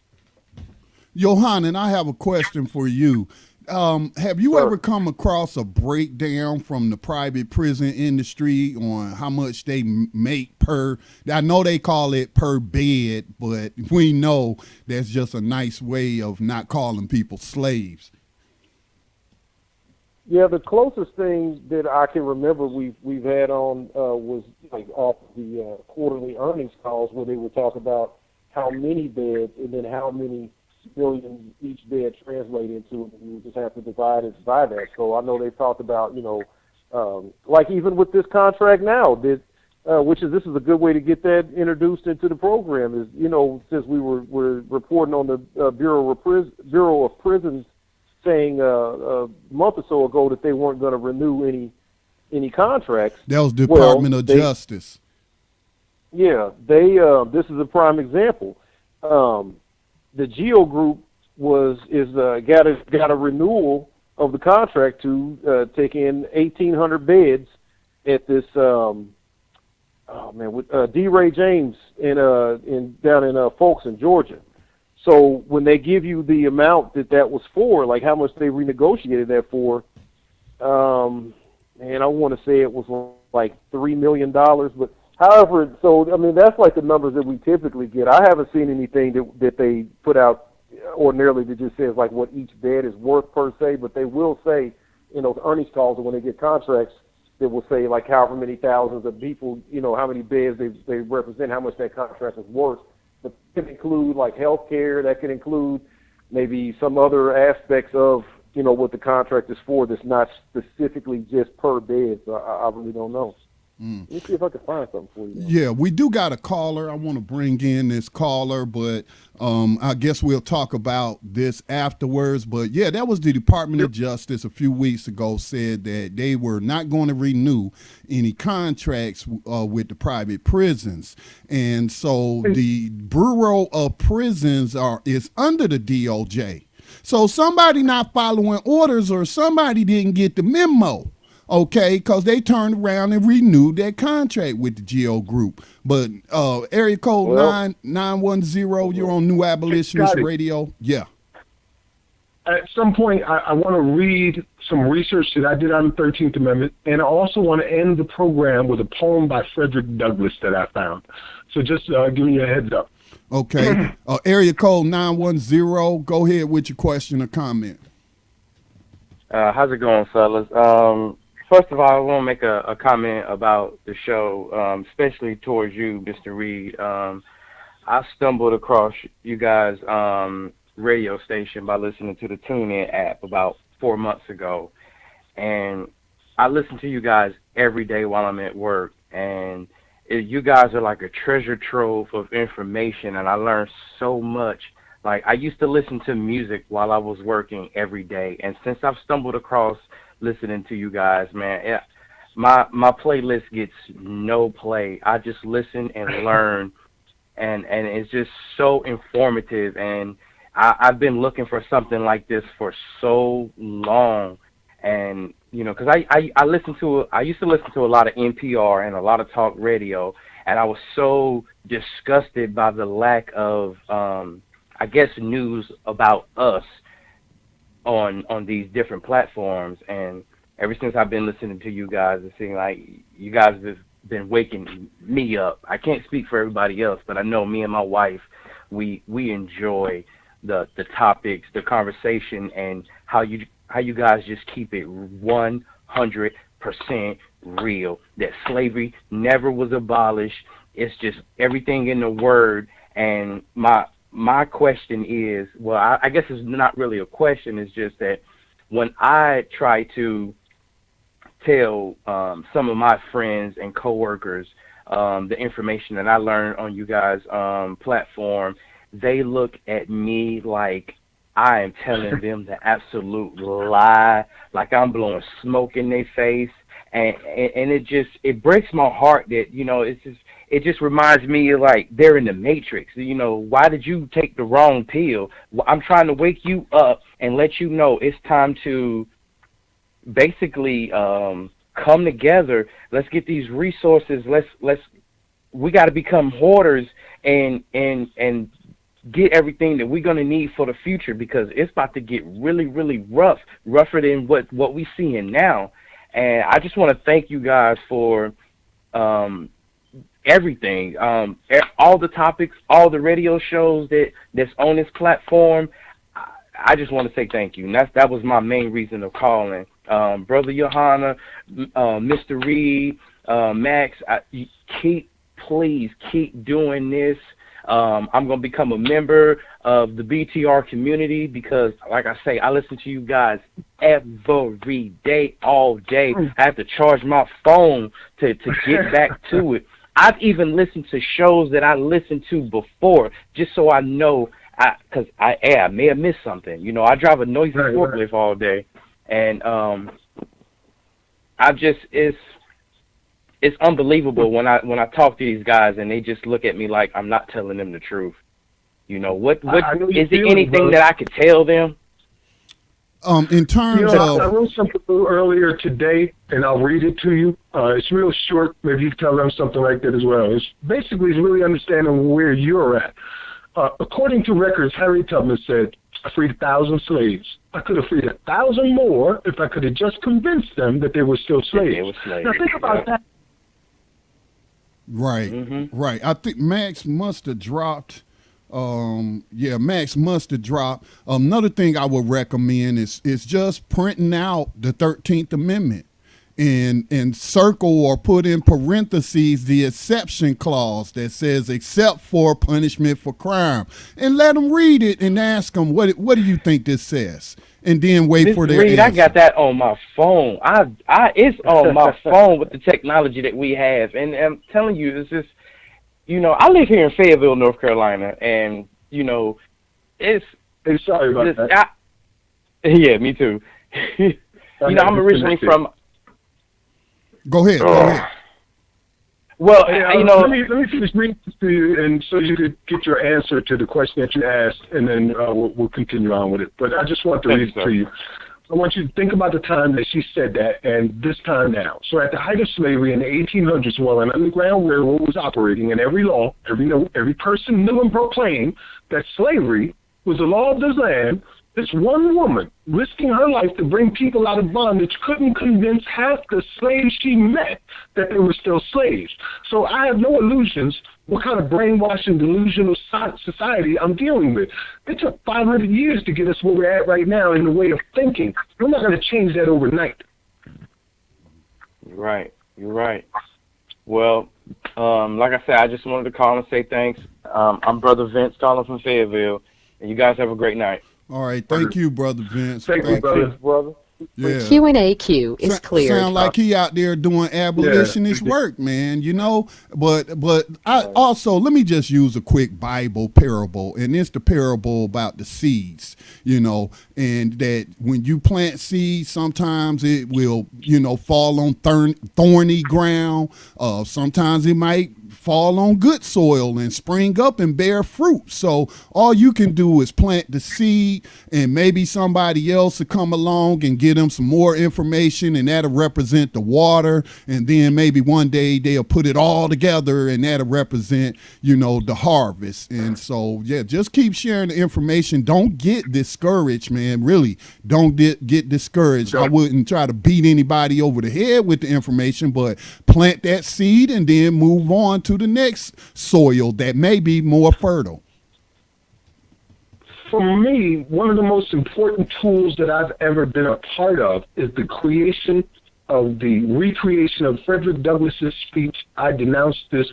Johann, I have a question for you. Have you ever come across a breakdown from the private prison industry on how much they make per, I know they call it per bed, but we know that's just a nice way of not calling people slaves. Yeah, the closest thing that I can remember we've had on was like off the quarterly earnings calls where they would talk about how many beds and then how many billions each bed translate into, and you just have to divide it by that. So I know they've talked about, like even with this contract now, that this is a good way to get that introduced into the program. Is since we're reporting on the Bureau of Prisons saying a month or so ago that they weren't going to renew any contracts. That was Department of Justice. Yeah, this is a prime example. The Geo Group got a renewal of the contract to take in 1,800 beds at this with D. Ray James down in Folsom, Georgia. So when they give you the amount that was for, like how much they renegotiated that for, and I want to say it was like $3 million, but however, so I mean that's like the numbers that we typically get. I haven't seen anything that they put out ordinarily that just says like what each bed is worth per se, but they will say in those earnings calls when they get contracts, they will say like however many thousands of people, how many beds they represent, how much that contract is worth. But that can include like health care, that can include maybe some other aspects of what the contract is for that's not specifically just per bed. So I really don't know. Let me see if I can find something for you. Yeah, we do got a caller. I want to bring in this caller, but I guess we'll talk about this afterwards. But yeah, that was the Department of Justice a few weeks ago said that they were not going to renew any contracts with the private prisons. And so the Bureau of Prisons is under the DOJ. So somebody not following orders or somebody didn't get the memo. Okay, because they turned around and renewed that contract with the Geo Group. But area code 910, you're on New Abolitionist Radio. Yeah. At some point, I want to read some research that I did on the 13th Amendment, and I also want to end the program with a poem by Frederick Douglass that I found. So just giving you a heads up. Okay. Area code 910, go ahead with your question or comment. How's it going, fellas? First of all, I want to make a comment about the show, especially towards you, Mr. Reed. I stumbled across you guys' radio station by listening to the TuneIn app about 4 months ago. And I listen to you guys every day while I'm at work. And you guys are like a treasure trove of information, and I learned so much. Like, I used to listen to music while I was working every day. And since I've stumbled across listening to you guys, man, my playlist gets no play. I just listen and learn, and it's just so informative. And I've been looking for something like this for so long. And because I used to listen to a lot of NPR and a lot of talk radio, and I was so disgusted by the lack of I guess news about us on these different platforms. And ever since I've been listening to you guys, it seems like you guys have been waking me up. I can't speak for everybody else, but I know me and my wife, we enjoy the topics, the conversation, and how you guys just keep it 100% real, that slavery never was abolished. It's just everything in the word. And my question is, well, I guess it's not really a question. It's just that when I try to tell some of my friends and coworkers the information that I learned on you guys' platform, they look at me like I am telling them the absolute lie, like I'm blowing smoke in their face, and it breaks my heart that it just reminds me of like they're in the Matrix. Why did you take the wrong pill? I'm trying to wake you up and let you know it's time to basically come together. Let's get these resources. We got to become hoarders and get everything that we're going to need for the future, because it's about to get really, really rougher than what we seeing now. And I just want to thank you guys for everything, all the topics, all the radio shows that's on this platform. I just want to say thank you. And that was my main reason of calling. Brother Johanna, Mr. Reed, Max, please keep doing this. I'm going to become a member of the BTR community because, like I say, I listen to you guys every day, all day. I have to charge my phone to get back to it. I've even listened to shows that I listened to before just so I know, because I may have missed something. I drive a noisy forklift all day, and it's unbelievable when I talk to these guys and they just look at me like I'm not telling them the truth. What is there anything that I could tell them? In terms of, I wrote something earlier today, and I'll read it to you. It's real short. Maybe you can tell them something like that as well. It's really understanding where you're at. According to records, Harry Tubman said, "I freed 1,000 slaves. I could have freed 1,000 more if I could have just convinced them that they were still slaves." They were slaves. Now think about that. Right, right. I think Max must have dropped. Max must have dropped. Another thing I would recommend is just printing out the 13th Amendment and circle or put in parentheses the exception clause that says except for punishment for crime, and let them read it and ask them what do you think this says, and then wait for their answer. I got that on my phone. It's on my phone with the technology that we have, and I'm telling you, it's just, I live here in Fayetteville, North Carolina, and it's. Hey, sorry about that. Yeah, me too. I'm originally from. Go ahead. Well, let me finish reading to you, and so you could get your answer to the question that you asked, and then we'll continue on with it. But I just want to read it to you. I want you to think about the time that she said that and this time now. So at the height of slavery in the 1800s, while an underground railroad was operating, and every person knew and proclaimed that slavery was the law of the land, this one woman, risking her life to bring people out of bondage, couldn't convince half the slaves she met that they were still slaves. So I have no illusions what kind of brainwashing, delusional society I'm dealing with. It took 500 years to get us where we're at right now in the way of thinking. We're not going to change that overnight. You're right. Well, like I said, I just wanted to call and say thanks. I'm Brother Vince calling from Fayetteville, and you guys have a great night. All right, thank you, Brother Vince. Thank you, brother. Yeah. Q&A queue is cleared. Sound like he out there doing abolitionist work, man, But I also, let me just use a quick Bible parable, and it's the parable about the seeds, and that when you plant seeds, sometimes it will, fall on thorny ground. Sometimes it might fall on good soil and spring up and bear fruit. So all you can do is plant the seed, and maybe somebody else will come along and give them some more information, and that'll represent the water. And then maybe one day they'll put it all together, and that'll represent, the harvest. And so, just keep sharing the information. Don't get discouraged, man. Really, don't get discouraged. I wouldn't try to beat anybody over the head with the information, but plant that seed and then move on to the next soil that may be more fertile. For me, one of the most important tools that I've ever been a part of is the creation of the recreation of Frederick Douglass's speech, I denounce this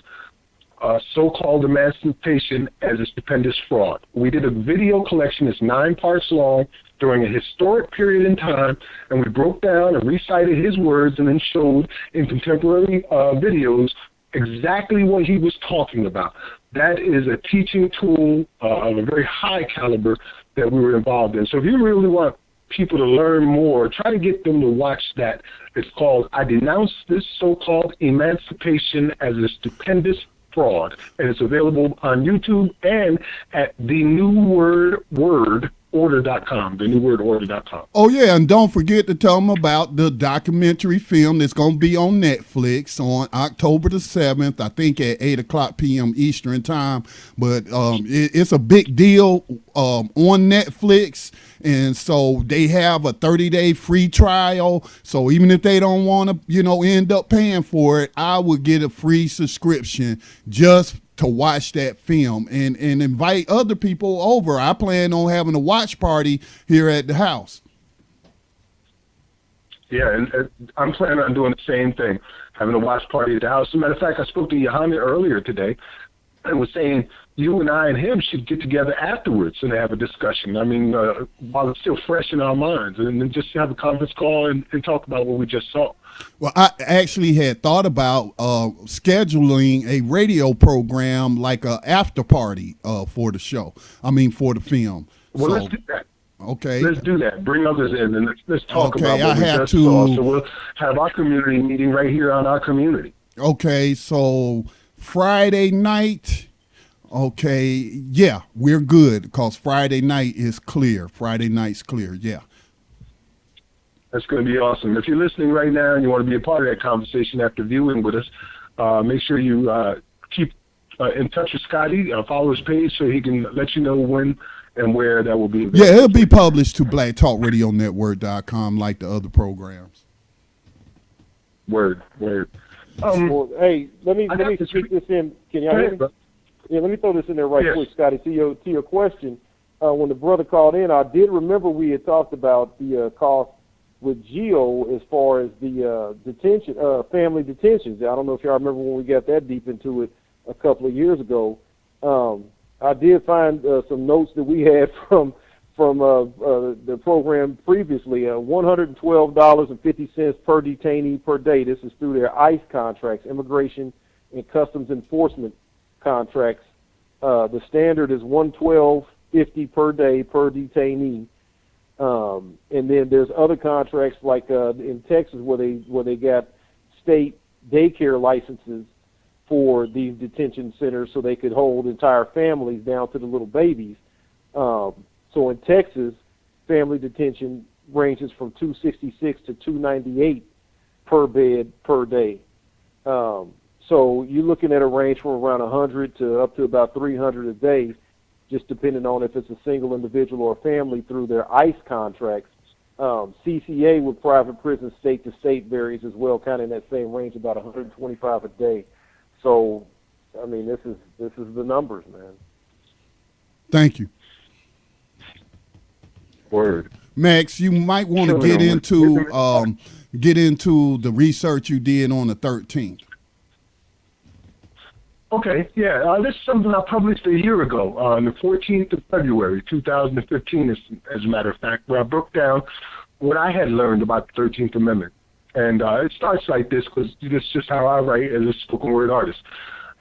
so-called emancipation as a stupendous fraud. We did a video collection that's 9 parts long during a historic period in time, and we broke down and recited his words and then showed in contemporary videos exactly what he was talking about. That is a teaching tool of a very high caliber that we were involved in. So if you really want people to learn more, try to get them to watch that. It's called I Denounce This So-Called Emancipation as a Stupendous Fraud, and it's available on YouTube and at thenewwordorder.com, thenewwordorder.com. Oh, yeah, and don't forget to tell them about the documentary film that's going to be on Netflix on October the 7th, I think at 8 o'clock p.m. Eastern time. But it's a big deal on Netflix, and so they have a 30-day free trial. So even if they don't want to, end up paying for it, I would get a free subscription just to watch that film and invite other people over. I plan on having a watch party here at the house. Yeah, and I'm planning on doing the same thing, having a watch party at the house. As a matter of fact, I spoke to Johanna earlier today and was saying you and I and him should get together afterwards and have a discussion. I mean, while it's still fresh in our minds, and then just have a conference call and talk about what we just saw. Well, I actually had thought about scheduling a radio program, like a after party for the show. I mean, for the film. Well, let's do that. Okay. Let's do that. Bring others in and let's talk about I what we have just to, saw. So we'll have our community meeting right here on our community. Okay, so Friday night. Okay, yeah, we're good because Friday night is clear. Friday night's clear, yeah. That's going to be awesome. If you're listening right now and you want to be a part of that conversation after viewing with us, make sure you keep in touch with Scotty, follow his page so he can let you know when and where that will be available. Yeah, it'll be published to blacktalkradionetwork.com like the other programs. Word. Well, hey, let me speak this in. Can y'all hear me? Yeah, let me throw this in there right quick, Scotty. To your question, when the brother called in, I did remember we had talked about the cost with Geo as far as the family detentions. I don't know if y'all remember when we got that deep into it a couple of years ago. I did find some notes that we had from the program previously. $112.50 per detainee per day. This is through their ICE contracts, Immigration and Customs Enforcement contracts. The standard is $112.50 per day per detainee. And then there's other contracts like in Texas where they got state daycare licenses for these detention centers so they could hold entire families down to the little babies. So in Texas, family detention ranges from $266 to $298 per bed per day. So you're looking at a range from around 100 to up to about 300 a day, just depending on if it's a single individual or family through their ICE contracts. CCA with private prisons state to state varies as well, kind of in that same range, about 125 a day. So, I mean, this is the numbers, man. Thank you. Word. Max, you might want to get into the research you did on the 13th. Okay, yeah. This is something I published a year ago, on the 14th of February, 2015, as a matter of fact, where I broke down what I had learned about the 13th Amendment. And it starts like this because this is just how I write as a spoken word artist.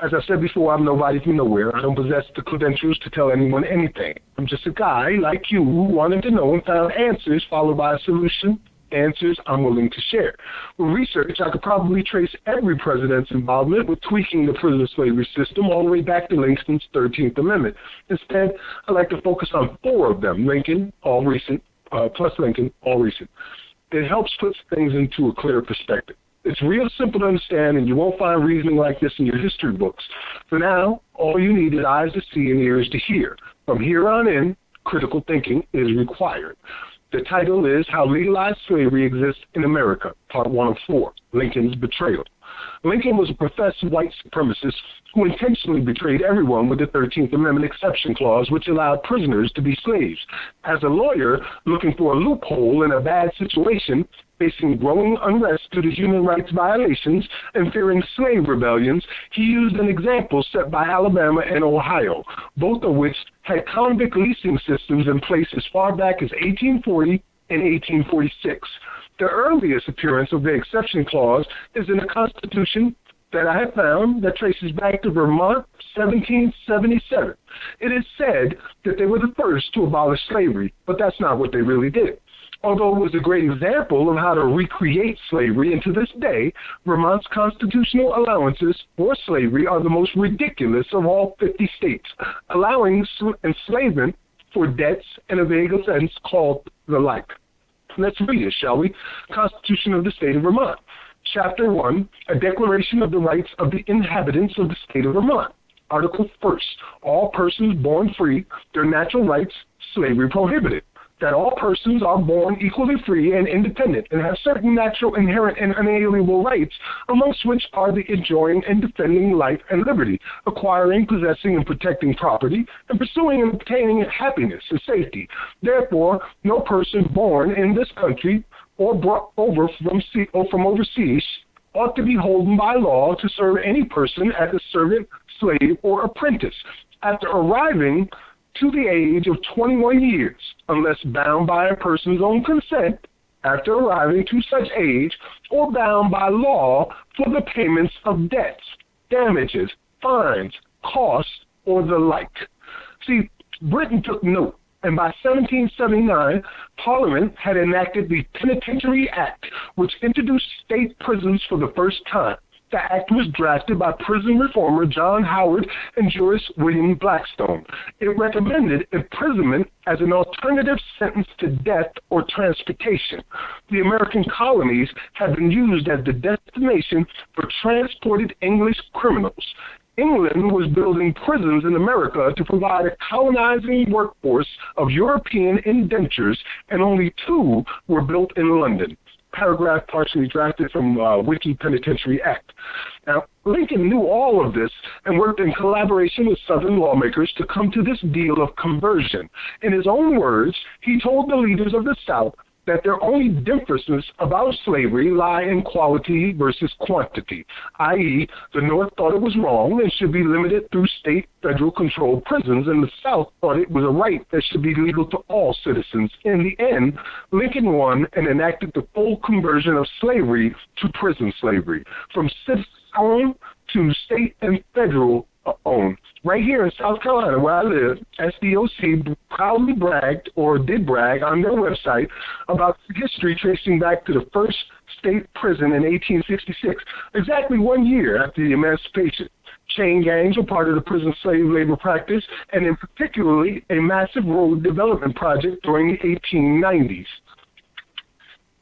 As I said before, I'm nobody from nowhere. I don't possess the credentials to tell anyone anything. I'm just a guy like you who wanted to know and found answers followed by a solution. Answers I'm willing to share. With research, I could probably trace every president's involvement with tweaking the prison slavery system all the way back to Lincoln's 13th Amendment. Instead, I like to focus on 4 of them, Lincoln, all recent, plus Lincoln, all recent. It helps put things into a clearer perspective. It's real simple to understand, and you won't find reasoning like this in your history books. For now, all you need is eyes to see and ears to hear. From here on in, critical thinking is required. The title is How Legalized Slavery Exists in America, Part 1 of 4, Lincoln's Betrayal. Lincoln was a professed white supremacist who intentionally betrayed everyone with the 13th Amendment exception clause, which allowed prisoners to be slaves. As a lawyer looking for a loophole in a bad situation, facing growing unrest due to human rights violations and fearing slave rebellions, he used an example set by Alabama and Ohio, both of which had convict leasing systems in place as far back as 1840 and 1846. The earliest appearance of the exception clause is in a constitution that I have found that traces back to Vermont, 1777. It is said that they were the first to abolish slavery, but that's not what they really did. Although it was a great example of how to recreate slavery, and to this day, Vermont's constitutional allowances for slavery are the most ridiculous of all 50 states, allowing enslavement for debts and a vague offense called the like. Let's read it, shall we? Constitution of the State of Vermont. Chapter 1, a declaration of the rights of the inhabitants of the state of Vermont. Article 1st, all persons born free, their natural rights, slavery prohibited. That all persons are born equally free and independent and have certain natural, inherent, and unalienable rights, amongst which are the enjoying and defending life and liberty, acquiring, possessing, and protecting property, and pursuing and obtaining happiness and safety. Therefore, no person born in this country or brought over from overseas ought to be holden by law to serve any person as a servant, slave, or apprentice. After arriving to the age of 21 years, unless bound by a person's own consent, after arriving to such age, or bound by law for the payments of debts, damages, fines, costs, or the like. See, Britain took note, and by 1779, Parliament had enacted the Penitentiary Act, which introduced state prisons for the first time. The act was drafted by prison reformer John Howard and jurist William Blackstone. It recommended imprisonment as an alternative sentence to death or transportation. The American colonies had been used as the destination for transported English criminals. England was building prisons in America to provide a colonizing workforce of European indentures, and only 2 were built in London. Paragraph partially drafted from Wiki Penitentiary Act. Now, Lincoln knew all of this and worked in collaboration with Southern lawmakers to come to this deal of conversion. In his own words, he told the leaders of the South that their only differences about slavery lie in quality versus quantity, i.e., the North thought it was wrong and should be limited through state, federal-controlled prisons, and the South thought it was a right that should be legal to all citizens. In the end, Lincoln won and enacted the full conversion of slavery to prison slavery, from citizen-owned to state and federal owned. Right here in South Carolina, where I live, SDOC proudly bragged, or did brag, on their website about history tracing back to the first state prison in 1866, exactly 1 year after the emancipation. Chain gangs were part of the prison slave labor practice, and in particularly a massive road development project during the 1890s.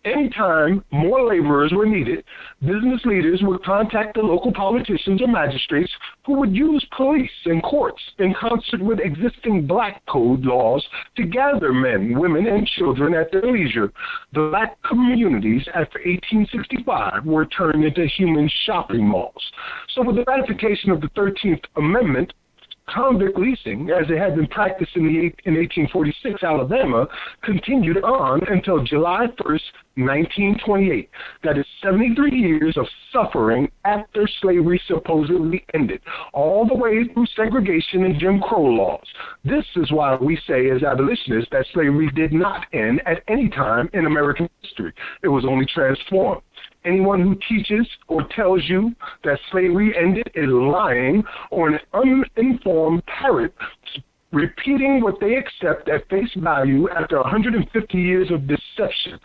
Anytime more laborers were needed, business leaders would contact the local politicians or magistrates who would use police and courts in concert with existing black code laws to gather men, women, and children at their leisure. The black communities after 1865 were turned into human shopping malls. So with the ratification of the 13th Amendment, convict leasing, as it had been practiced in 1846 Alabama, continued on until July 1st, 1928. That is 73 years of suffering after slavery supposedly ended, all the way through segregation and Jim Crow laws. This is why we say as abolitionists that slavery did not end at any time in American history. It was only transformed. Anyone who teaches or tells you that slavery ended is lying, or an uninformed parrot repeating what they accept at face value after 150 years of deception.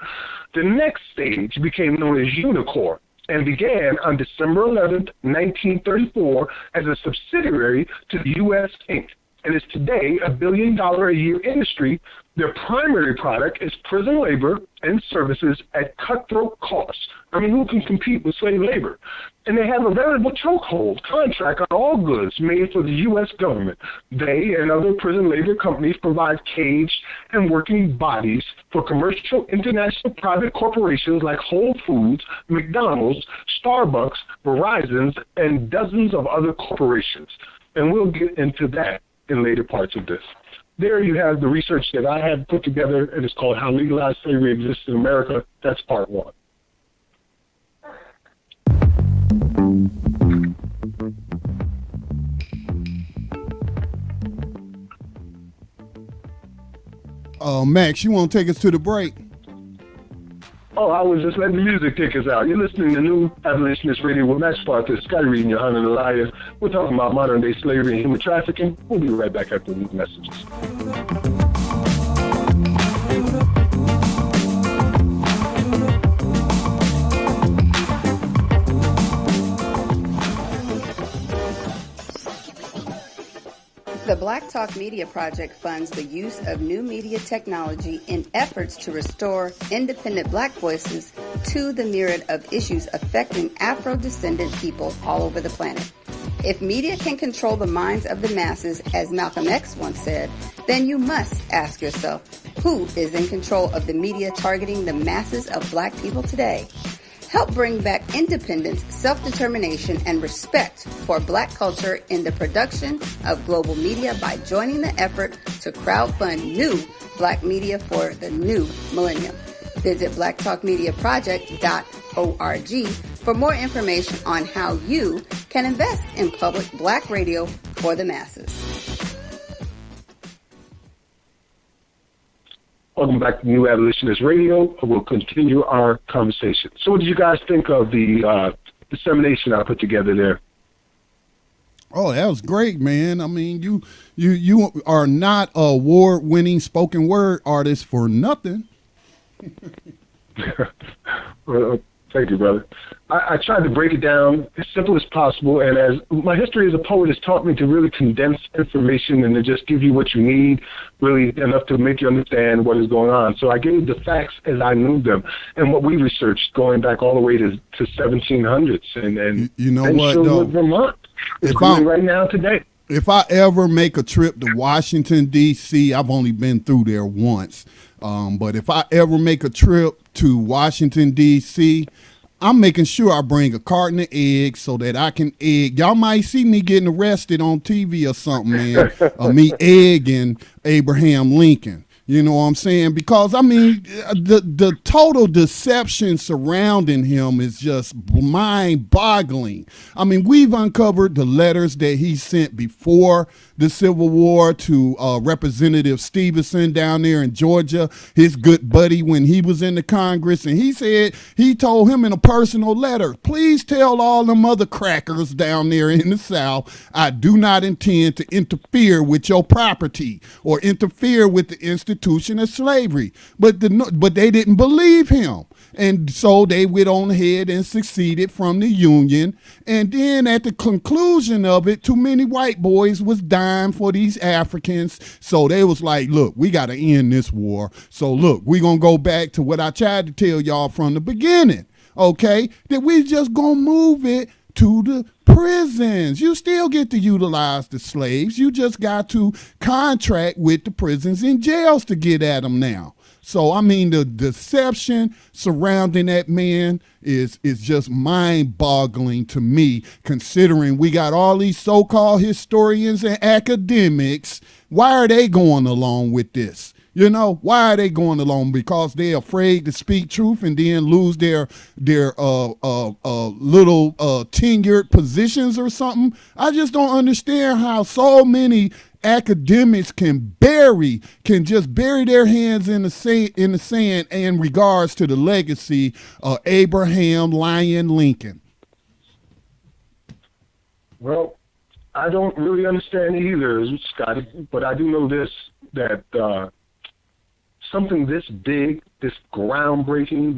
The next stage became known as Unicorn and began on December 11, 1934 as a subsidiary to the U.S. Inc. and is today a $1 billion a year industry Their primary product is prison labor and services at cutthroat costs. I mean, who can compete with slave labor? And they have a veritable chokehold contract on all goods made for the U.S. government. They and other prison labor companies provide caged and working bodies for commercial international private corporations like Whole Foods, McDonald's, Starbucks, Verizon, and dozens of other corporations. And we'll get into that in later parts of this. There you have the research that I have put together, and it's called How Legalized Slavery Exists in America. That's part one. Max, you want to take us to the break? Oh, I was just letting the music take us out. You're listening to New Abolitionist Radio with Max Parker, Scotty Reed, and Johanna Elia. We're talking about modern-day slavery and human trafficking. We'll be right back after these messages. The Black Talk Media Project funds the use of new media technology in efforts to restore independent Black voices to the myriad of issues affecting Afro-descendant people all over the planet. If media can control the minds of the masses, as Malcolm X once said, then you must ask yourself, who is in control of the media targeting the masses of Black people today? Help bring back independence, self-determination, and respect for Black culture in the production of global media by joining the effort to crowdfund new Black media for the new millennium. Visit blacktalkmediaproject.org for more information on how you can invest in public Black radio for the masses. Welcome back to New Abolitionist Radio. We'll continue our conversation. So what did you guys think of the dissemination I put together there? Oh, that was great, man. I mean, you are not a award-winning spoken word artist for nothing. Well, thank you, brother. I tried to break it down as simple as possible, and as my history as a poet has taught me to really condense information and to just give you what you need, really enough to make you understand what is going on. So I gave the facts as I knew them, and what we researched going back all the way to 1700s, and you know what, though, Vermont is doing right now today. If I ever make a trip to Washington, D.C., I've only been through there once, but if I ever make a trip to Washington, D.C., I'm making sure I bring a carton of eggs so that I can egg. Y'all might see me getting arrested on TV or something, man, me egging Abraham Lincoln. You know what I'm saying? Because, I mean, the total deception surrounding him is just mind-boggling. I mean, we've uncovered the letters that he sent before the Civil War to Representative Stevenson down there in Georgia, his good buddy when he was in the Congress. And he said, he told him in a personal letter, please tell all them other crackers down there in the South, I do not intend to interfere with your property or interfere with the institution of slavery. But they didn't believe him. And so they went on ahead and seceded from the Union. And then at the conclusion of it, too many white boys was dying for these Africans. So they was like, look, we got to end this war. So look, we're going to go back to what I tried to tell y'all from the beginning, okay? That we just going to move it to the prisons. You still get to utilize the slaves. You just got to contract with the prisons and jails to get at them now. So, I mean, the deception surrounding that man is just mind-boggling to me, considering we got all these so-called historians and academics. Why are they going along with this? You know, why are they going along? Because they're afraid to speak truth and then lose their little tenured positions or something. I just don't understand how so many academics can just bury their hands in the sand in regards to the legacy of Abraham Lincoln. Well, I don't really understand either, Scotty, but I do know this, that something this big, this groundbreaking,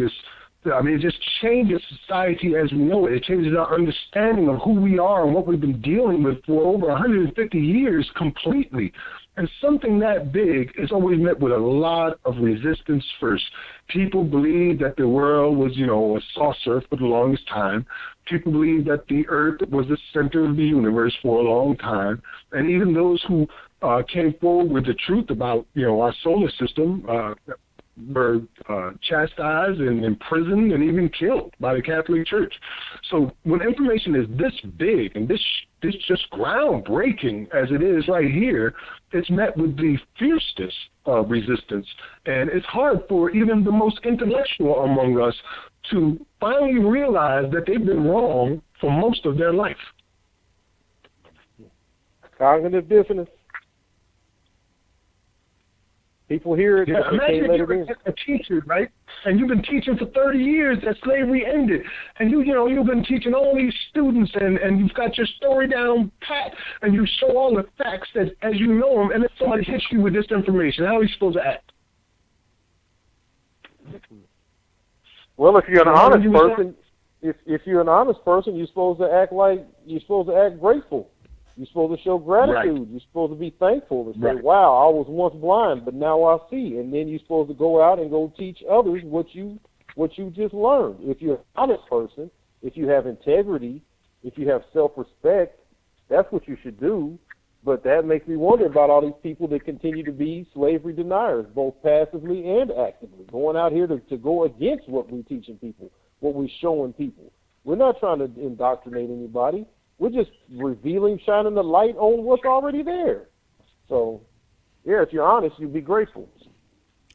it just changes society as we know it. It changes our understanding of who we are and what we've been dealing with for over 150 years completely. And something that big is always met with a lot of resistance first. People believe that the world was, a saucer for the longest time. People believe that the earth was the center of the universe for a long time. And even those who came forward with the truth about, our solar system were chastised and imprisoned and even killed by the Catholic Church. So when information is this big and this just groundbreaking as it is right here, it's met with the fiercest resistance. And it's hard for even the most intellectual among us to finally realize that they've been wrong for most of their life. Cognitive dissonance. People hear it. Yeah, imagine if you were a teacher, right? And you've been teaching for 30 years that slavery ended. And you've been teaching all these students and you've got your story down pat and you show all the facts that as you know them, and then somebody hits you with this information. How are you supposed to act? Well, if you're an honest person, if you're an honest person, you're supposed to act grateful. You're supposed to show gratitude. Right. You're supposed to be thankful and say, wow, I was once blind, but now I see. And then you're supposed to go out and go teach others what you just learned. If you're an honest person, if you have integrity, if you have self-respect, that's what you should do. But that makes me wonder about all these people that continue to be slavery deniers, both passively and actively, going out here to go against what we're teaching people, what we're showing people. We're not trying to indoctrinate anybody. We're just revealing, shining the light on what's already there. So, yeah, if you're honest, you'd be grateful.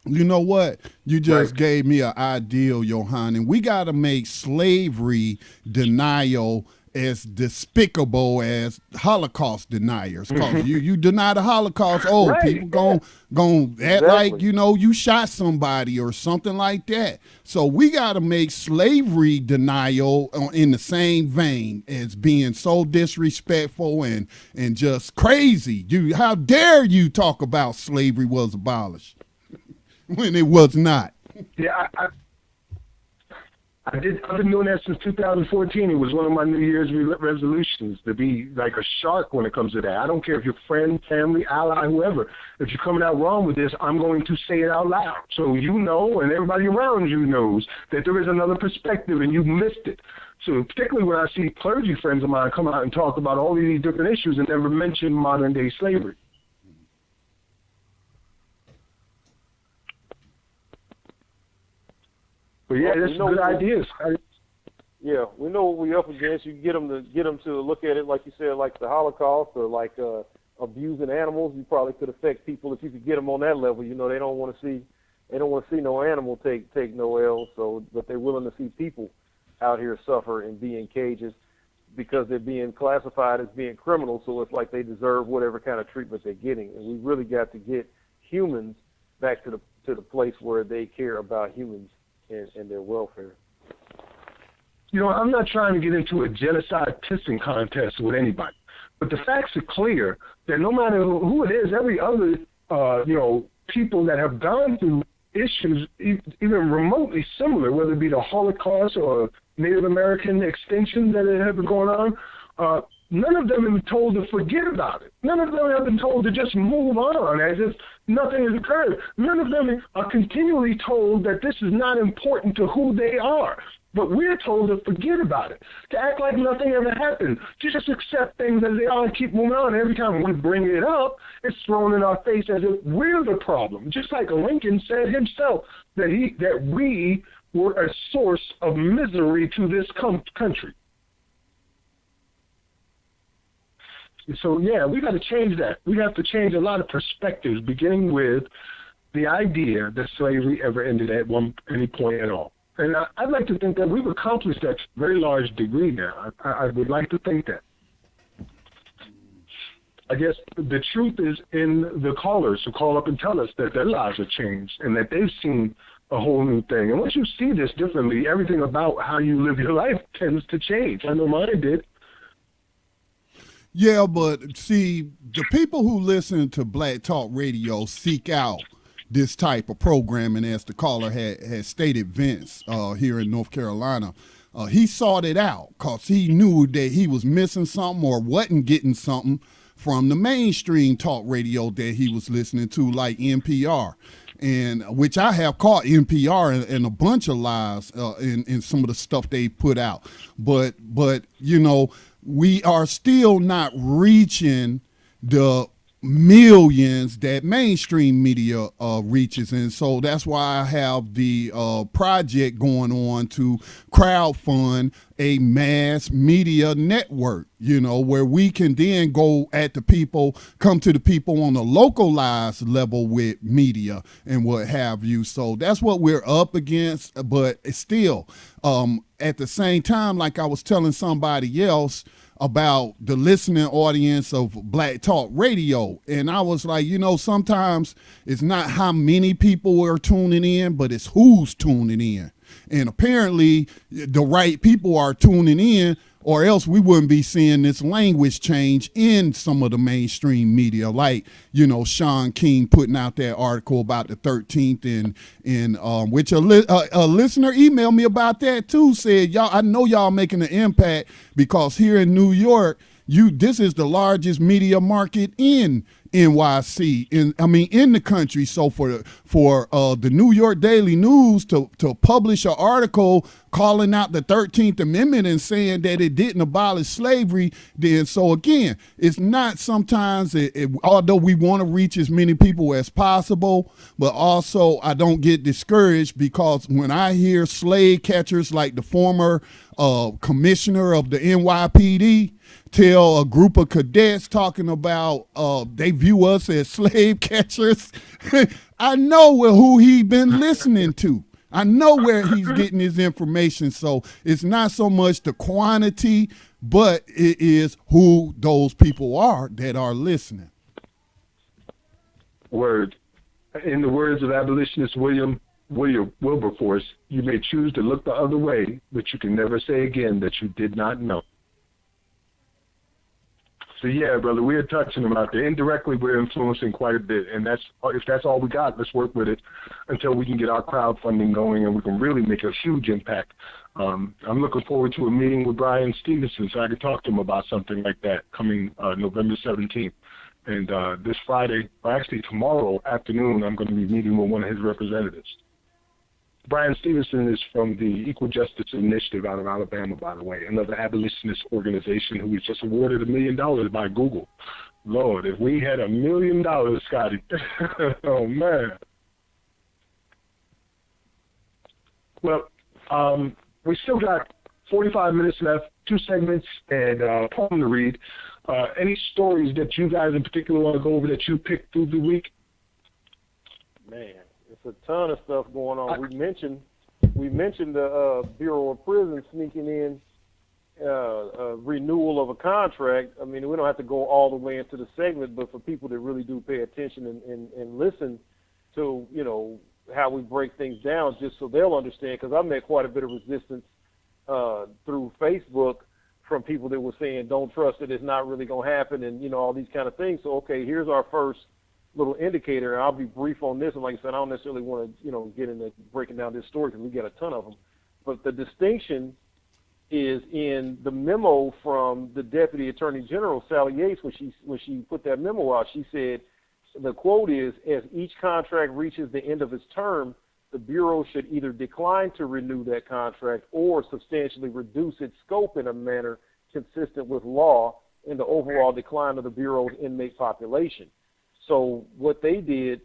You know what? You just gave me an ideal, Johan, and we got to make slavery denial as despicable as Holocaust deniers. Because you deny the Holocaust, people gon' act like, you shot somebody or something like that. So we got to make slavery denial in the same vein as being so disrespectful and just crazy. How dare you talk about slavery was abolished when it was not? Yeah, I've been doing that since 2014. It was one of my New Year's resolutions to be like a shark when it comes to that. I don't care if you're friend, family, ally, whoever. If you're coming out wrong with this, I'm going to say it out loud. So you know, and everybody around you knows that there is another perspective and you missed it. So particularly when I see clergy friends of mine come out and talk about all of these different issues and never mention modern day slavery. But yeah, that's good ideas. Yeah, we know what we're up against. You get them to look at it like you said, like the Holocaust or like abusing animals. You probably could affect people if you could get them on that level. They don't want to see no animal take no L. So, but they're willing to see people out here suffer and be in cages because they're being classified as being criminals. So it's like they deserve whatever kind of treatment they're getting. And we really got to get humans back to the place where they care about humans and their welfare. I'm not trying to get into a genocide pissing contest with anybody, but the facts are clear that no matter who it is, every other, people that have gone through issues even remotely similar, whether it be the Holocaust or Native American extinction that have been going on, none of them have been told to forget about it. None of them have been told to just move on as if nothing has occurred. None of them are continually told that this is not important to who they are. But we're told to forget about it, to act like nothing ever happened, to just accept things as they are and keep moving on. Every time we bring it up, it's thrown in our face as if we're the problem. Just like Lincoln said himself, that we were a source of misery to this country. So, yeah, we got to change that. We have to change a lot of perspectives, beginning with the idea that slavery ever ended at any point at all. And I'd like to think that we've accomplished that to a very large degree now. I would like to think that. I guess the truth is in the callers who call up and tell us that their lives have changed and that they've seen a whole new thing. And once you see this differently, everything about how you live your life tends to change. I know mine did. Yeah, but see, the people who listen to Black Talk Radio seek out this type of programming, as the caller had stated, Vince, here in North Carolina. He sought it out because he knew that he was missing something or wasn't getting something from the mainstream talk radio that he was listening to, like NPR. And which I have caught NPR and a bunch of lies in some of the stuff they put out. But you know, we are still not reaching the millions that mainstream media reaches, and so that's why I have the project going on to crowdfund a mass media network, you know, where we can then go at the people, come to the people on a localized level with media and what have you. So that's what we're up against, but it's still at the same time, like I was telling somebody else about the listening audience of Black Talk Radio. And I was like, you know, sometimes it's not how many people are tuning in, but it's who's tuning in. And apparently the right people are tuning in, or else we wouldn't be seeing this language change in some of the mainstream media, like, you know, Sean King putting out that article about the 13th, and which a listener emailed me about that too, said, y'all, I know y'all making an impact because here in New York, this is the largest media market in NYC, in the country. So for the New York Daily News to publish an article calling out the 13th Amendment and saying that it didn't abolish slavery, then so again, it's not sometimes, although we want to reach as many people as possible, but also I don't get discouraged because when I hear slave catchers like the former commissioner of the NYPD tell a group of cadets talking about they view us as slave catchers, I know who he's been listening to. I know where he's getting his information. So it's not so much the quantity, but it is who those people are that are listening. Word. In the words of abolitionist William Wilberforce, you may choose to look the other way, but you can never say again that you did not know. So yeah, brother, we're touching them out there. Indirectly, we're influencing quite a bit, and if that's all we got, let's work with it until we can get our crowdfunding going and we can really make a huge impact. I'm looking forward to a meeting with Brian Stevenson so I can talk to him about something like that coming November 17th. And this Friday, or actually tomorrow afternoon, I'm going to be meeting with one of his representatives. Brian Stevenson is from the Equal Justice Initiative out of Alabama, by the way, another abolitionist organization who was just awarded $1 million by Google. Lord, if we had $1 million, Scotty, oh, man. Well, we still got 45 minutes left, 2 segments, and a poem to read. Any stories that you guys in particular want to go over that you picked through the week? Man, it's a ton of stuff going on. We mentioned the Bureau of Prisons sneaking in a renewal of a contract. I mean, we don't have to go all the way into the segment, but for people that really do pay attention and listen to, you know, how we break things down, just so they'll understand, because I met quite a bit of resistance through Facebook from people that were saying, don't trust it, it's not really going to happen, and, you know, all these kind of things. So, okay, here's our first little indicator, and I'll be brief on this. And like I said, I don't necessarily want to, you know, get into breaking down this story because we got a ton of them. But the distinction is in the memo from the Deputy Attorney General, Sally Yates, when she put that memo out. She said, the quote is, as each contract reaches the end of its term, the Bureau should either decline to renew that contract or substantially reduce its scope in a manner consistent with law and the overall decline of the Bureau's inmate population. So what they did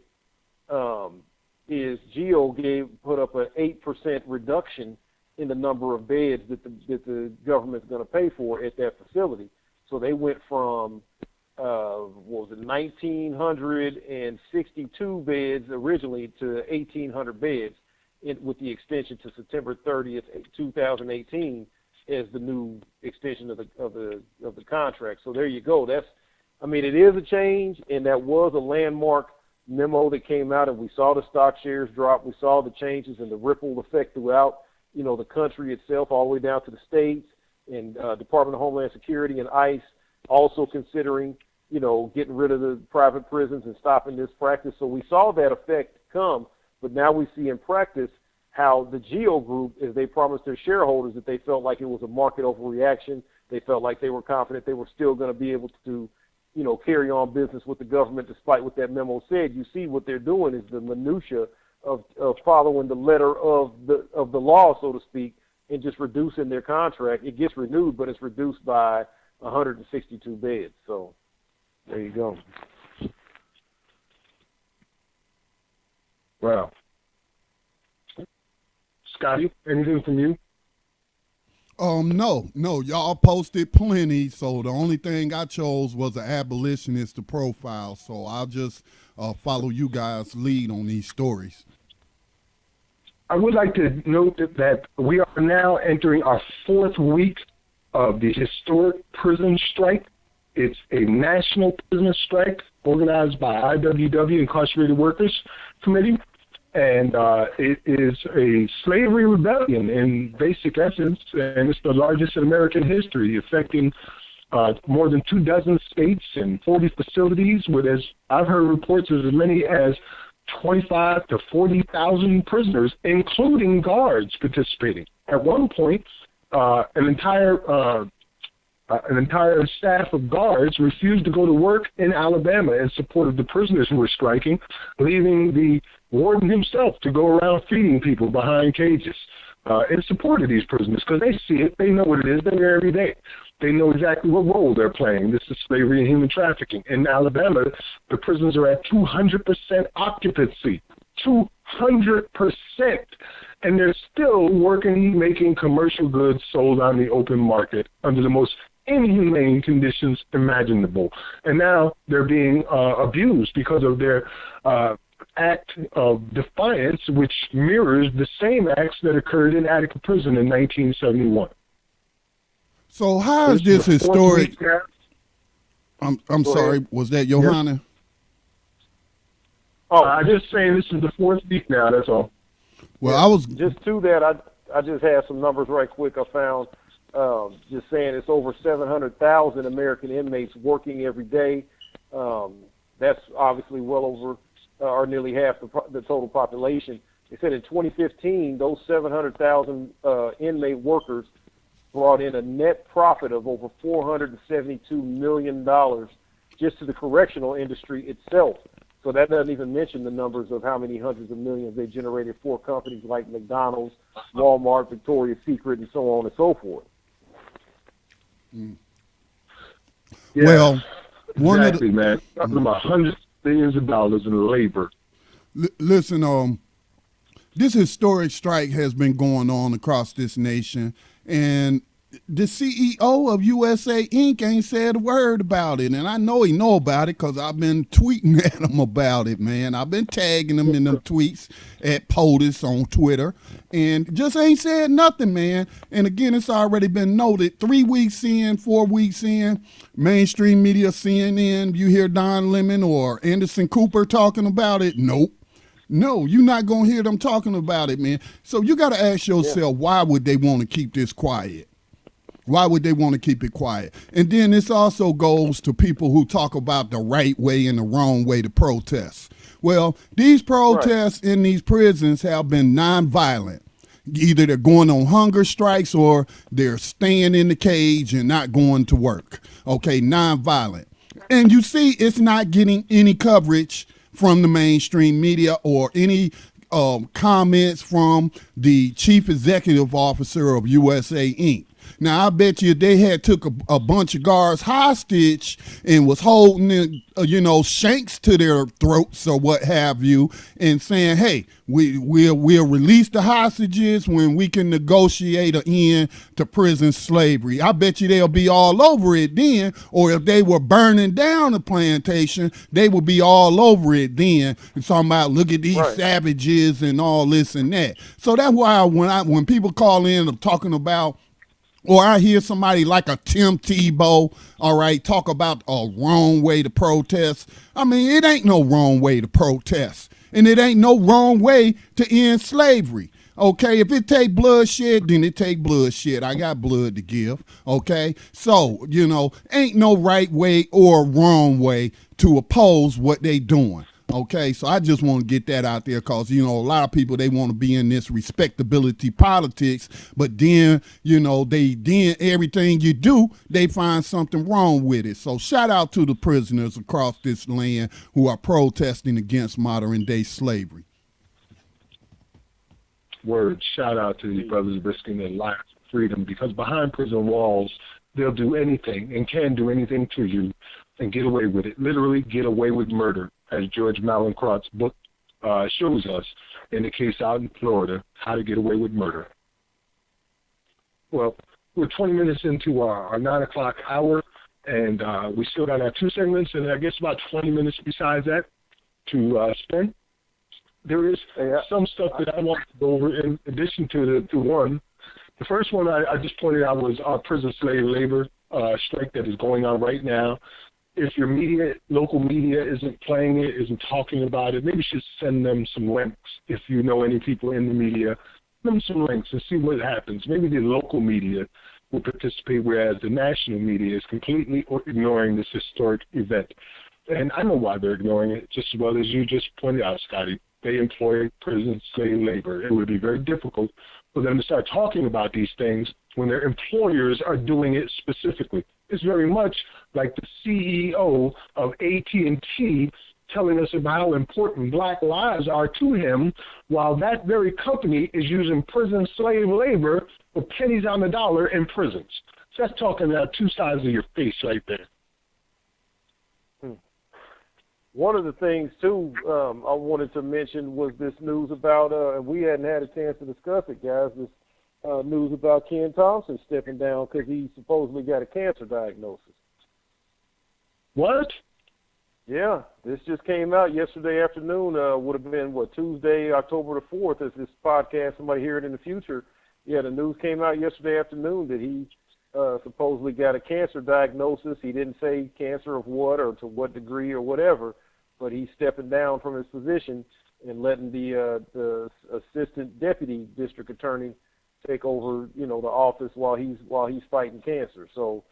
is GEO put up an 8% reduction in the number of beds that the government's going to pay for at that facility. So they went from 1,962 beds originally to 1,800 beds, with the extension to September 30th, 2018, as the new extension of the contract. So there you go. It is a change, and that was a landmark memo that came out, and we saw the stock shares drop. We saw the changes and the ripple effect throughout, you know, the country itself, all the way down to the states, and Department of Homeland Security and ICE also considering, you know, getting rid of the private prisons and stopping this practice. So we saw that effect come, but now we see in practice how the GEO group, as they promised their shareholders that they felt like it was a market overreaction, they felt like they were confident they were still going to be able to carry on business with the government despite what that memo said. You see what they're doing is the minutia of following the letter of the law, so to speak, and just reducing their contract. It gets renewed, but it's reduced by 162 beds. So there you go. Wow. Scotty, anything from you? No, y'all posted plenty, so the only thing I chose was an abolitionist to profile, so I'll just follow you guys' lead on these stories. I would like to note that we are now entering our 4th week of the historic prison strike. It's a national prison strike organized by IWW, Incarcerated Workers Committee. And it is a slavery rebellion in basic essence, and it's the largest in American history, affecting more than 24 states and 40 facilities, with, as I've heard reports, as many as 25 to 40,000 prisoners, including guards, participating. At one point, an entire staff of guards refused to go to work in Alabama in support of the prisoners who were striking, leaving the warden himself to go around feeding people behind cages in support of these prisoners, because they see it, they know what it is, they're there every day. They know exactly what role they're playing. This is slavery and human trafficking. In Alabama, the prisons are at 200% occupancy. 200%. And they're still working, making commercial goods sold on the open market under the most inhumane conditions imaginable. And now they're being abused because of their act of defiance, which mirrors the same acts that occurred in Attica Prison in 1971. So how is this historic? I'm sorry, was that Johanna? Oh, I'm just saying this is the 4th week now, that's all. Well, I was just to that, I just had some numbers right quick I found. Just saying it's over 700,000 American inmates working every day. That's obviously well over or nearly half the total population. They said in 2015, those 700,000 inmate workers brought in a net profit of over $472 million just to the correctional industry itself. So that doesn't even mention the numbers of how many hundreds of millions they generated for companies like McDonald's, Walmart, Victoria's Secret, and so on and so forth. Yeah, well, exactly, man. Talking about hundreds of billions of dollars in labor. Listen, this historic strike has been going on across this nation, and the CEO of USA Inc. ain't said a word about it, and I know he know about it because I've been tweeting at him about it, man. I've been tagging him in them tweets at POTUS on Twitter, and just ain't said nothing, man. And again, it's already been noted, 3 weeks in, 4 weeks in, mainstream media, CNN, you hear Don Lemon or Anderson Cooper talking about it? Nope. No, you're not going to hear them talking about it, man. So you got to ask yourself, why would they want to keep this quiet? Why would they want to keep it quiet? And then this also goes to people who talk about the right way and the wrong way to protest. Well, these protests in these prisons have been nonviolent. Either they're going on hunger strikes or they're staying in the cage and not going to work. Okay, nonviolent. And you see it's not getting any coverage from the mainstream media or any comments from the chief executive officer of USA Inc. Now, I bet you they had took a bunch of guards hostage and was holding, shanks to their throats or what have you, and saying, hey, we'll release the hostages when we can negotiate an end to prison slavery. I bet you they'll be all over it then, or if they were burning down the plantation, they would be all over it then. And talking about, look at these savages and all this and that. So that's why when people call in talking about, or I hear somebody like a Tim Tebow, all right, talk about a wrong way to protest. I mean, it ain't no wrong way to protest. And it ain't no wrong way to end slavery. Okay, if it take bloodshed, then it take bloodshed. I got blood to give. Okay, so, ain't no right way or wrong way to oppose what they doing. Okay, so I just want to get that out there because, a lot of people, they want to be in this respectability politics, but then, then everything you do, they find something wrong with it. So shout out to the prisoners across this land who are protesting against modern day slavery. Word, shout out to these brothers risking their lives for freedom, because behind prison walls, they'll do anything and can do anything to you and get away with it. Literally get away with murder, as George Malincroft's book shows us in the case out in Florida, How to Get Away with Murder. Well, we're 20 minutes into our 9 o'clock hour, and we still got our 2 segments, and I guess about 20 minutes besides that to spend. There is some stuff that I want to go over in addition to one. The first one I just pointed out was our prison slave labor strike that is going on right now. If your media, local media, isn't playing it, isn't talking about it, maybe you should send them some links. If you know any people in the media, send them some links and see what happens. Maybe the local media will participate, whereas the national media is completely ignoring this historic event. And I know why they're ignoring it, just as well as you just pointed out, Scotty. They employ prison slave labor. It would be very difficult for them to start talking about these things when their employers are doing it specifically. It's very much like the CEO of AT&T telling us about how important black lives are to him, while that very company is using prison slave labor for pennies on the dollar in prisons. So that's talking about 2 sides of your face right there. One of the things, too, I wanted to mention was this news about, and we hadn't had a chance to discuss it, guys, this news about Ken Thompson stepping down because he supposedly got a cancer diagnosis. What? Yeah, this just came out yesterday afternoon. Would have been, Tuesday, October the 4th, as this podcast, somebody hear it in the future. Yeah, the news came out yesterday afternoon that he supposedly got a cancer diagnosis. He didn't say cancer of what or to what degree or whatever, but he's stepping down from his position and letting the assistant deputy district attorney take over, the office while he's fighting cancer. So,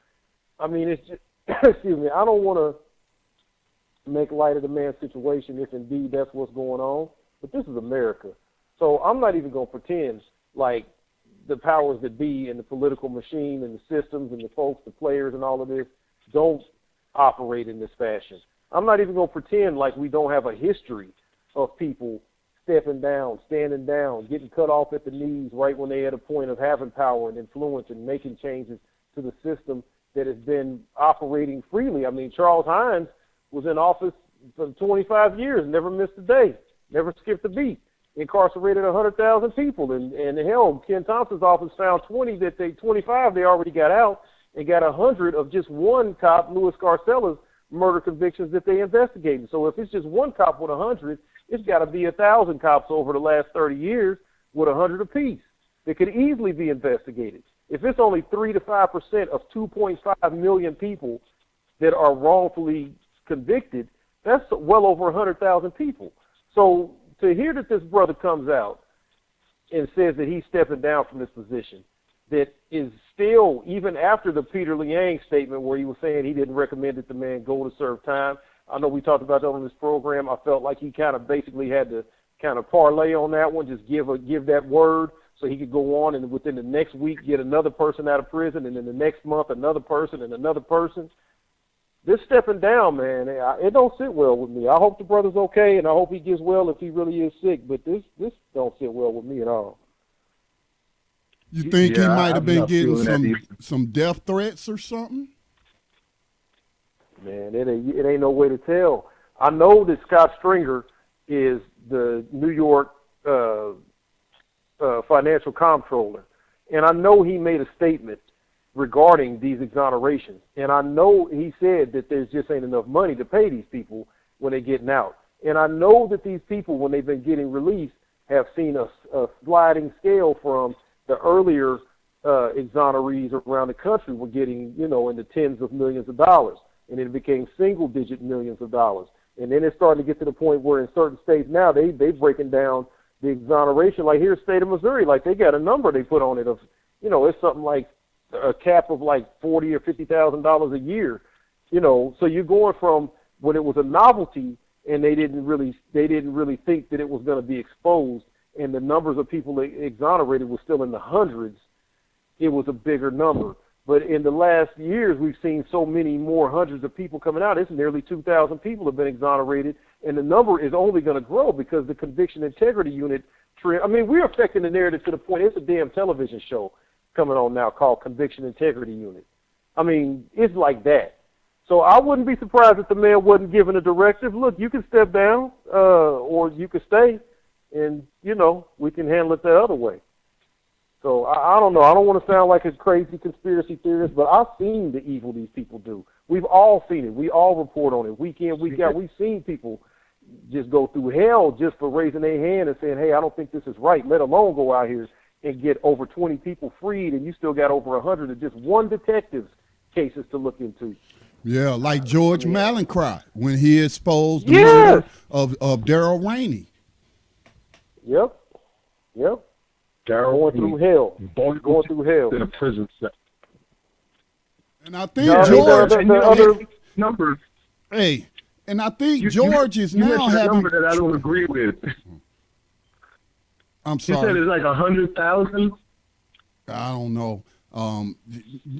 I mean, it's just, excuse me, I don't want to make light of the man's situation if indeed that's what's going on, but this is America. So I'm not even going to pretend like the powers that be in the political machine and the systems and the folks, the players and all of this don't operate in this fashion. I'm not even going to pretend like we don't have a history of people stepping down, standing down, getting cut off at the knees right when they're at a point of having power and influence and making changes to the system that has been operating freely. I mean, Charles Hines was in office for 25 years, never missed a day, never skipped a beat, incarcerated 100,000 people. And hell, Ken Thompson's office found 25 they already got out, and got 100 of just one cop, Louis Garcella's murder convictions that they investigated. So if it's just one cop with 100, it's got to be 1,000 cops over the last 30 years with 100 apiece that could easily be investigated. If it's only 3 to 5% of 2.5 million people that are wrongfully convicted, that's well over 100,000 people. So to hear that this brother comes out and says that he's stepping down from this position, that is still, even after the Peter Liang statement where he was saying he didn't recommend that the man go to serve time. I know we talked about that on this program. I felt like he kind of basically had to kind of parlay on that one, just give that word so he could go on and within the next week get another person out of prison, and then the next month another person and another person. This stepping down, man, it don't sit well with me. I hope the brother's okay, and I hope he gets well if he really is sick, but this don't sit well with me at all. You think he might have been getting some death threats or something? Man, it ain't no way to tell. I know that Scott Stringer is the New York financial comptroller, and I know he made a statement regarding these exonerations, and I know he said that there's just ain't enough money to pay these people when they're getting out. And I know that these people, when they've been getting released, have seen a sliding scale from the earlier exonerees around the country were getting, in the tens of millions of dollars. And then it became single-digit millions of dollars. And then it's starting to get to the point where in certain states now, they breaking down the exoneration. Like here, state of Missouri, like they got a number they put on it of, it's something like a cap of like $40,000 or $50,000 a year. So you're going from when it was a novelty and they didn't really think that it was going to be exposed, and the numbers of people exonerated was still in the hundreds. It was a bigger number. But in the last years, we've seen so many more hundreds of people coming out. It's nearly 2,000 people have been exonerated, and the number is only going to grow because the Conviction Integrity Unit trend. I mean, we're affecting the narrative to the point it's a damn television show coming on now called Conviction Integrity Unit. I mean, it's like that. So I wouldn't be surprised if the man wasn't given a directive. Look, you can step down, or you can stay, and, you know, we can handle it the other way. So I don't know. I don't want to sound like a crazy conspiracy theorist, but I've seen the evil these people do. We've all seen it. We all report on it week in, week out. We've seen people just go through hell just for raising their hand and saying, hey, I don't think this is right, let alone go out here and get over 20 people freed, and you still got over 100 of just one detective's cases to look into. Yeah, like George Malencrot when he exposed the murder of Darrell Rainey. Yep. Going through hell. Going through hell. In a prison set. And I think George numbers. Hey, and I think George is now having a number that I don't agree with. I'm sorry. You said it's like 100,000. I don't know.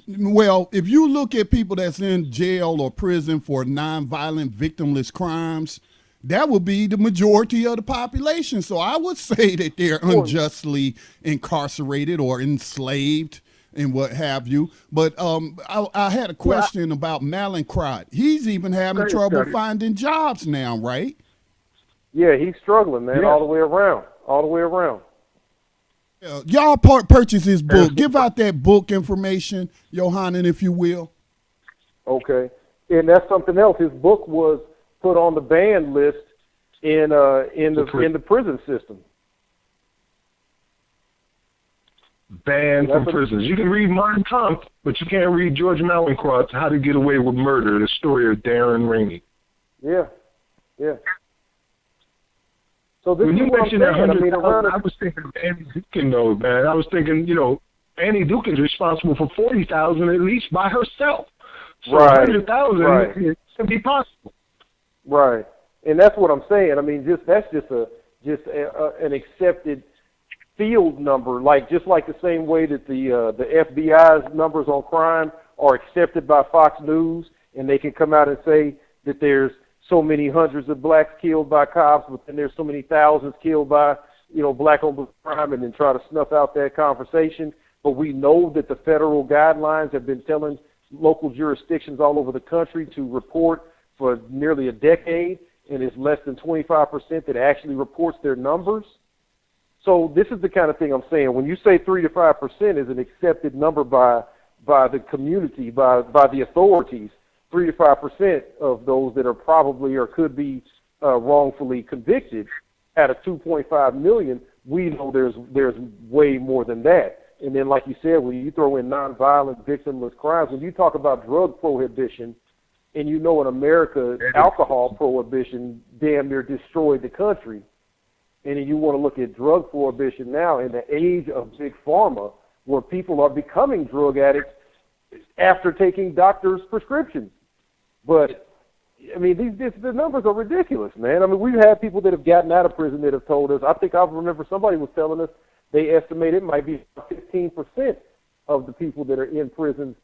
Well, if you look at people that's in jail or prison for nonviolent, victimless crimes, that would be the majority of the population. So I would say that they're unjustly incarcerated or enslaved and what have you. But I had a question about Malencrot. He's even having trouble finding jobs now, right? Yeah, he's struggling, man, all the way around. Y'all purchase his book. Give out that book information, Yohanan, if you will. Okay. And that's something else. His book was put on the ban list in the prison system. Banned from prisons. You can read Mein Kampf, but you can't read George Malencrot's How to Get Away with Murder, the story of Darren Rainey. Yeah. So this when is you what mentioned I'm saying. 100,000, I was thinking of Annie Dukin, though, man. I was thinking, Annie Dukin's responsible for 40,000 at least by herself. So 100,000 can be possible. Right, and that's what I'm saying. I mean, that's just an accepted field number, just like the same way that the FBI's numbers on crime are accepted by Fox News, and they can come out and say that there's so many hundreds of blacks killed by cops, but then there's so many thousands killed by, black on black crime, and then try to snuff out that conversation. But we know that the federal guidelines have been telling local jurisdictions all over the country to report for nearly a decade, and it's less than 25% that actually reports their numbers. So this is the kind of thing I'm saying. When you say 3 to 5% is an accepted number by the community, by the authorities, 3 to 5% of those that are probably or could be wrongfully convicted out of 2.5 million, we know there's way more than that. And then, like you said, when you throw in nonviolent, victimless crimes, when you talk about drug prohibition, and in America, alcohol prohibition damn near destroyed the country, and then you want to look at drug prohibition now in the age of big pharma, where people are becoming drug addicts after taking doctors' prescriptions. But I mean, the numbers are ridiculous, man. I mean, we've had people that have gotten out of prison that have told us. I remember somebody was telling us they estimate it might be 15% of the people that are in prisons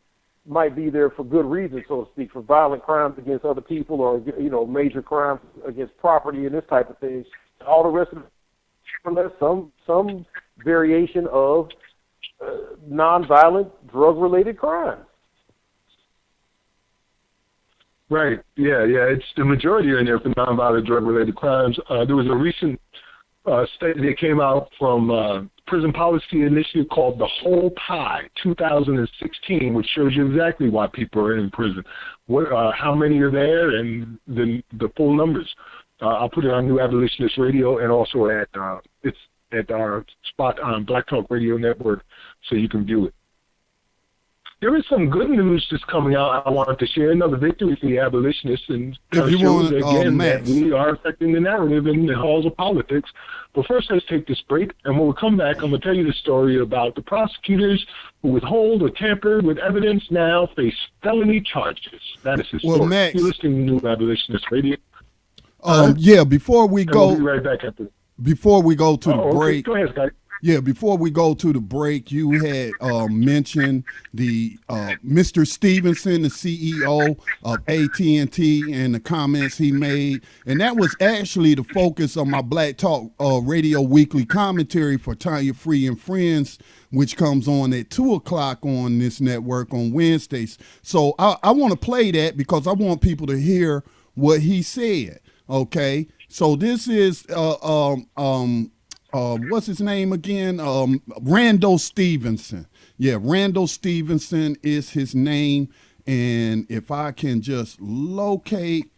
might be there for good reason, so to speak, for violent crimes against other people or, major crimes against property and this type of thing. All the rest of it, some variation of nonviolent, drug-related crimes. Right. Yeah. It's the majority are in there for nonviolent drug-related crimes. There was a recent study that came out from Prison Policy Initiative called The Whole Pie 2016, which shows you exactly why people are in prison, how many are there, and the full numbers. I'll put it on New Abolitionist Radio and also at our spot on Black Talk Radio Network, so you can view it. There is some good news that's coming out I wanted to share. Another victory for the abolitionists, and shows again that we are affecting the narrative in the halls of politics. But first, let's take this break, and when we come back, I'm going to tell you the story about the prosecutors who withhold or tamper with evidence now face felony charges. That is his story. Max, you're listening to New Abolitionist Radio. Yeah, before we go, we'll be right back at the. Before we go to the break, okay. Go ahead, Scotty. Yeah, before we go to the break, you had mentioned the Mr. Stevenson, the CEO of AT&T, and the comments he made, and that was actually the focus of my Black Talk Radio weekly commentary for Tanya Free and Friends, which comes on at 2:00 on this network on Wednesdays. So I want to play that because I want people to hear what he said. Okay, so this is what's his name again? Randall Stevenson. Yeah, Randall Stevenson is his name. And if I can just locate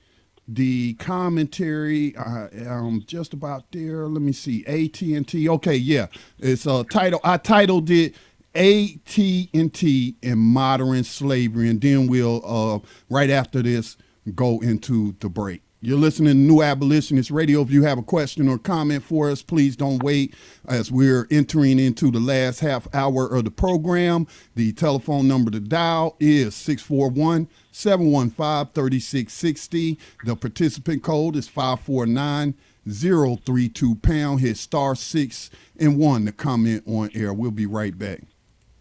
the commentary, I'm just about there. Let me see. AT&T. Okay, yeah. It's a title. I titled it AT&T and Modern Slavery. And then we'll, right after this, go into the break. You're listening to New Abolitionist Radio. If you have a question or comment for us, please don't wait as we're entering into the last half hour of the program. The telephone number to dial is 641-715-3660. The participant code is 549-032#. Hit *6 and 1 to comment on air. We'll be right back.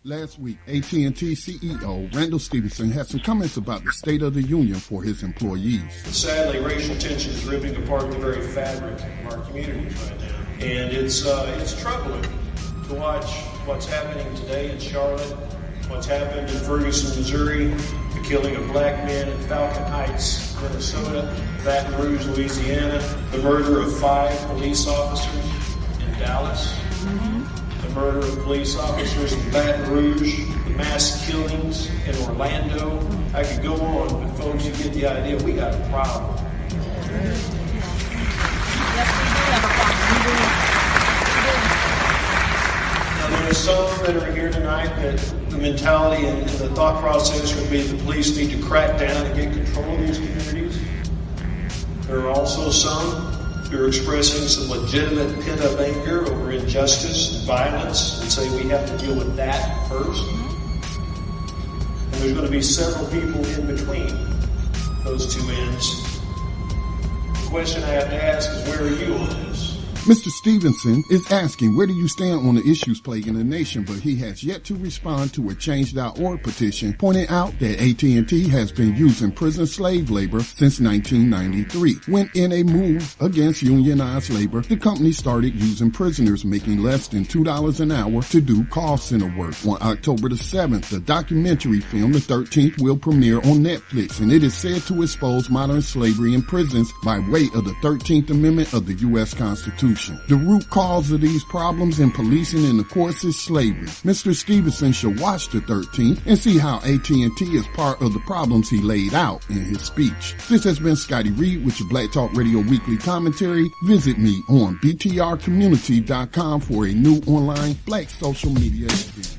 Last week, AT&T CEO Randall Stevenson had some comments about the State of the Union for his employees. Sadly, racial tension is ripping apart the very fabric of our communities right now. And it's troubling to watch what's happening today in Charlotte, what's happened in Ferguson, Missouri, the killing of black men in Falcon Heights, Minnesota, Baton Rouge, Louisiana, the murder of 5 police officers in Dallas. The murder of police officers in Baton Rouge, the mass killings in Orlando. I could go on, but folks, you get the idea. We got a problem. Now, there are some that are here tonight that the mentality and the thought process would be the police need to crack down and get control of these communities. There are also some who are expressing some legitimate pent-up anger over injustice and violence and say we have to deal with that first. And there's going to be several people in between those two ends. The question I have to ask is, where are you on this? Mr. Stevenson is asking, where do you stand on the issues plaguing the nation, but he has yet to respond to a Change.org petition pointing out that AT&T has been using prison slave labor since 1993. When in a move against unionized labor, the company started using prisoners making less than $2 an hour to do call center work. On October the 7th, the documentary film The 13th will premiere on Netflix, and it is said to expose modern slavery in prisons by way of the 13th Amendment of the U.S. Constitution. The root cause of these problems in policing in the courts is slavery. Mr. Stevenson should watch the 13th and see how AT&T is part of the problems he laid out in his speech. This has been Scotty Reed with your Black Talk Radio Weekly Commentary. Visit me on btrcommunity.com for a new online black social media experience.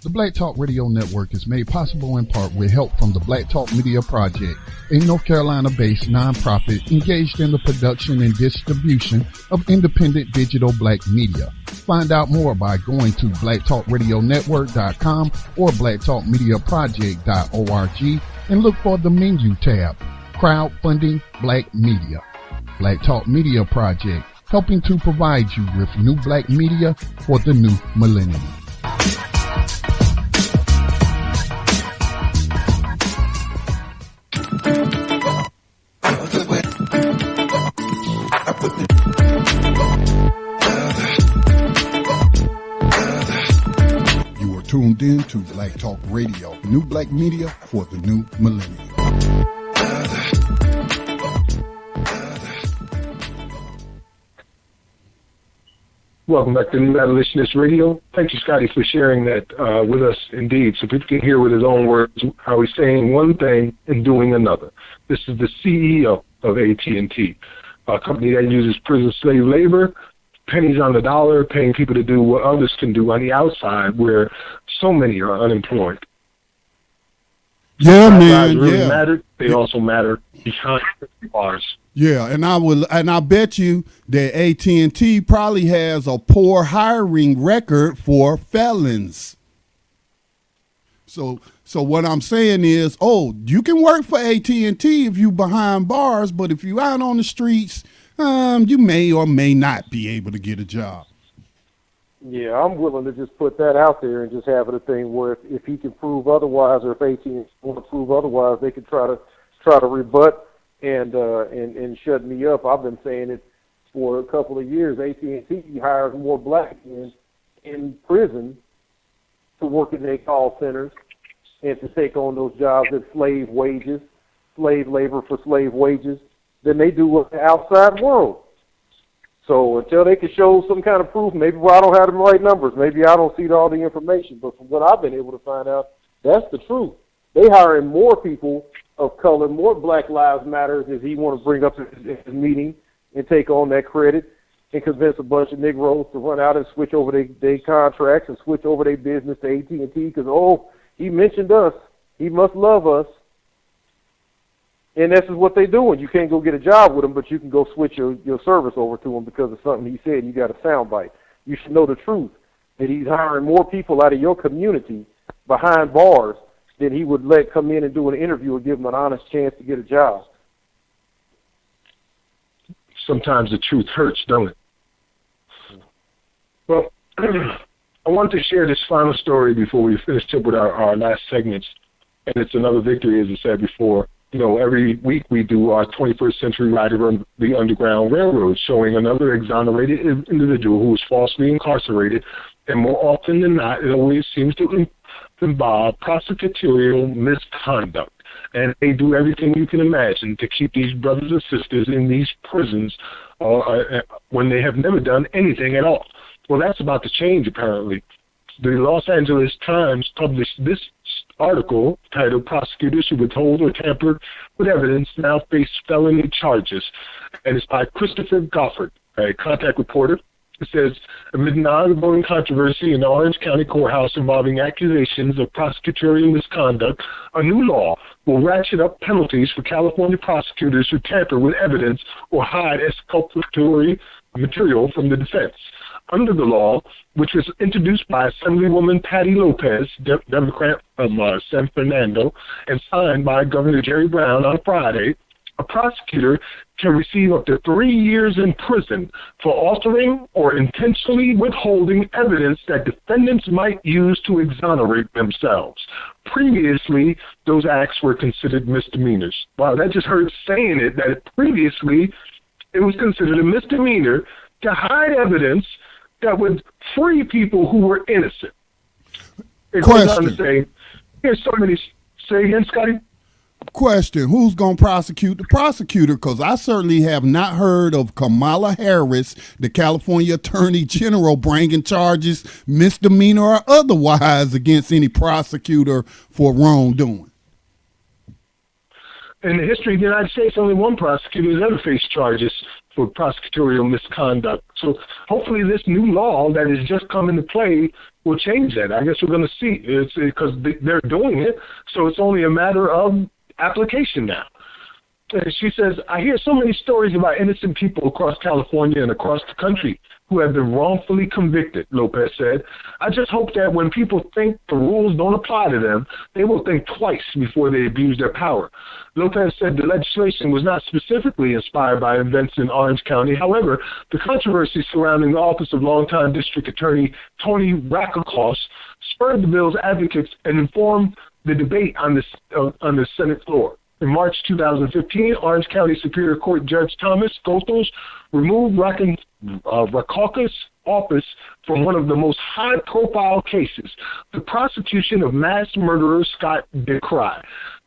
The Black Talk Radio Network is made possible in part with help from the Black Talk Media Project, a North Carolina-based nonprofit engaged in the production and distribution of independent digital black media. Find out more by going to blacktalkradionetwork.com or blacktalkmediaproject.org and look for the menu tab, Crowdfunding Black Media. Black Talk Media Project, helping to provide you with new black media for the new millennium. You are tuned in to Black Talk Radio, new black media for the new millennium. Welcome back to New Abolitionist Radio. Thank you, Scotty, for sharing that with us indeed, so people can hear with his own words how he's saying one thing and doing another. This is the CEO of AT&T, a company that uses prison slave labor, pennies on the dollar, paying people to do what others can do on the outside where so many are unemployed. Yeah, Black man. lives really Yeah. matter. They also matter behind bars. Yeah, and I bet you that AT&T probably has a poor hiring record for felons. So So what I'm saying is, oh, you can work for AT&T if you behind bars, but if you out on the streets, you may or may not be able to get a job. Yeah, I'm willing to just put that out there and just have it a thing where if he can prove otherwise, or if AT&T want to prove otherwise, they can try to rebut and shut me up. I've been saying it for a couple of years. AT&T hires more black men in prison to work in their call centers and to take on those jobs at slave wages, slave labor for slave wages, than they do with the outside world. So until they can show some kind of proof, maybe I don't have the right numbers, maybe I don't see all the information, but from what I've been able to find out, that's the truth. They hiring more people of color, more Black Lives Matter, as he want to bring up in his meeting and take on that credit and convince a bunch of Negroes to run out and switch over their contracts and switch over their business to AT&T because, oh, he mentioned us. He must love us. And this is what they're doing. You can't go get a job with him, but you can go switch your service over to him because of something he said and you got a soundbite. You should know the truth, that he's hiring more people out of your community behind bars than he would let come in and do an interview and give them an honest chance to get a job. Sometimes the truth hurts, don't it? Well, I want to share this final story before we finish up with our last segments, and it's another victory, as I said before. You know, every week we do our 21st Century Rider on the Underground Railroad, showing another exonerated individual who was falsely incarcerated, and more often than not, it always seems to involve prosecutorial misconduct. And they do everything you can imagine to keep these brothers and sisters in these prisons when they have never done anything at all. Well, that's about to change, apparently. The Los Angeles Times published this article titled "Prosecutors Who Withhold or Tampered with Evidence Now Face Felony Charges," and it's by Christopher Goffard, a contact reporter. It says, amid an ongoing controversy in the Orange County Courthouse involving accusations of prosecutorial misconduct, a new law will ratchet up penalties for California prosecutors who tamper with evidence or hide exculpatory material from the defense. Under the law, which was introduced by Assemblywoman Patty Lopez, Democrat from San Fernando, and signed by Governor Jerry Brown on Friday, a prosecutor can receive up to 3 years in prison for altering or intentionally withholding evidence that defendants might use to exonerate themselves. Previously, those acts were considered misdemeanors. Wow, that just hurts saying it, that previously it was considered a misdemeanor to hide evidence that would free people who were innocent. It goes on to say, here's so many, say again, Scotty? Question, who's going to prosecute the prosecutor? Because I certainly have not heard of Kamala Harris, the California Attorney General, bringing charges, misdemeanor or otherwise, against any prosecutor for wrongdoing. In the history of the United States, only one prosecutor has ever faced charges for prosecutorial misconduct. So hopefully this new law that has just come into play will change that. I guess we're going to see. It's because they're doing it, so it's only a matter of application now. And she says, I hear so many stories about innocent people across California and across the country who have been wrongfully convicted, Lopez said. I just hope that when people think the rules don't apply to them, they will think twice before they abuse their power. Lopez said the legislation was not specifically inspired by events in Orange County. However, the controversy surrounding the office of longtime district attorney Tony Rackacross spurred the bill's advocates and informed the debate on the Senate floor. In March 2015, Orange County Superior Court Judge Thomas Goethals removed Rackacross' office from one of the most high-profile cases, the prosecution of mass murderer Scott DeCry.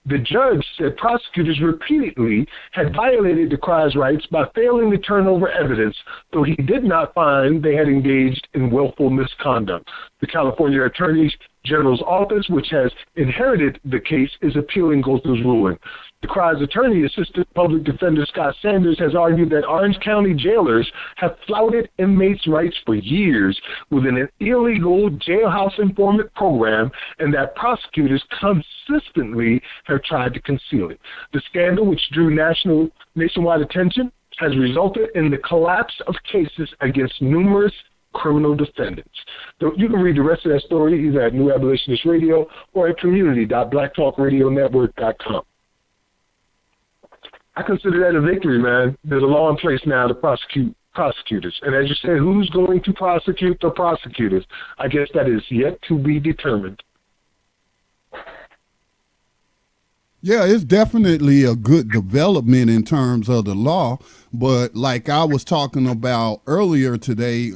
The judge said prosecutors repeatedly had violated DeCry's rights by failing to turn over evidence, though he did not find they had engaged in willful misconduct. The California Attorney General's office, which has inherited the case, is appealing Goethals' ruling. DeCry's attorney, Assistant Public Defender Scott Sanders, has argued that Orange County jailers have flouted inmates' rights for years within an illegal jailhouse informant program and that prosecutors consistently have tried to conceal it. The scandal, which drew nationwide attention, has resulted in the collapse of cases against numerous criminal defendants. You can read the rest of that story either at New Abolitionist Radio or at community.blacktalkradionetwork.com. I consider that a victory, man. There's a law in place now to prosecute prosecutors. And as you said, who's going to prosecute the prosecutors? I guess that is yet to be determined. Yeah, it's definitely a good development in terms of the law. But like I was talking about earlier today,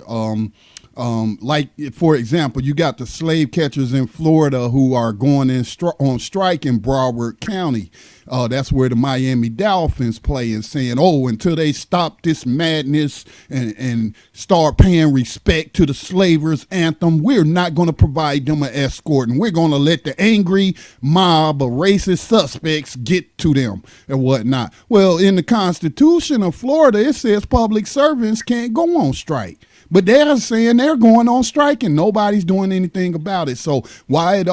like, for example, you got the slave catchers in Florida who are going on strike in Broward County. That's where the Miami Dolphins play, and saying, oh, until they stop this madness and start paying respect to the slavers' anthem, we're not going to provide them an escort, and we're going to let the angry mob of racist suspects get to them and whatnot. Well, in the Constitution of Florida, it says public servants can't go on strike. But they're saying they're going on strike and nobody's doing anything about it. So I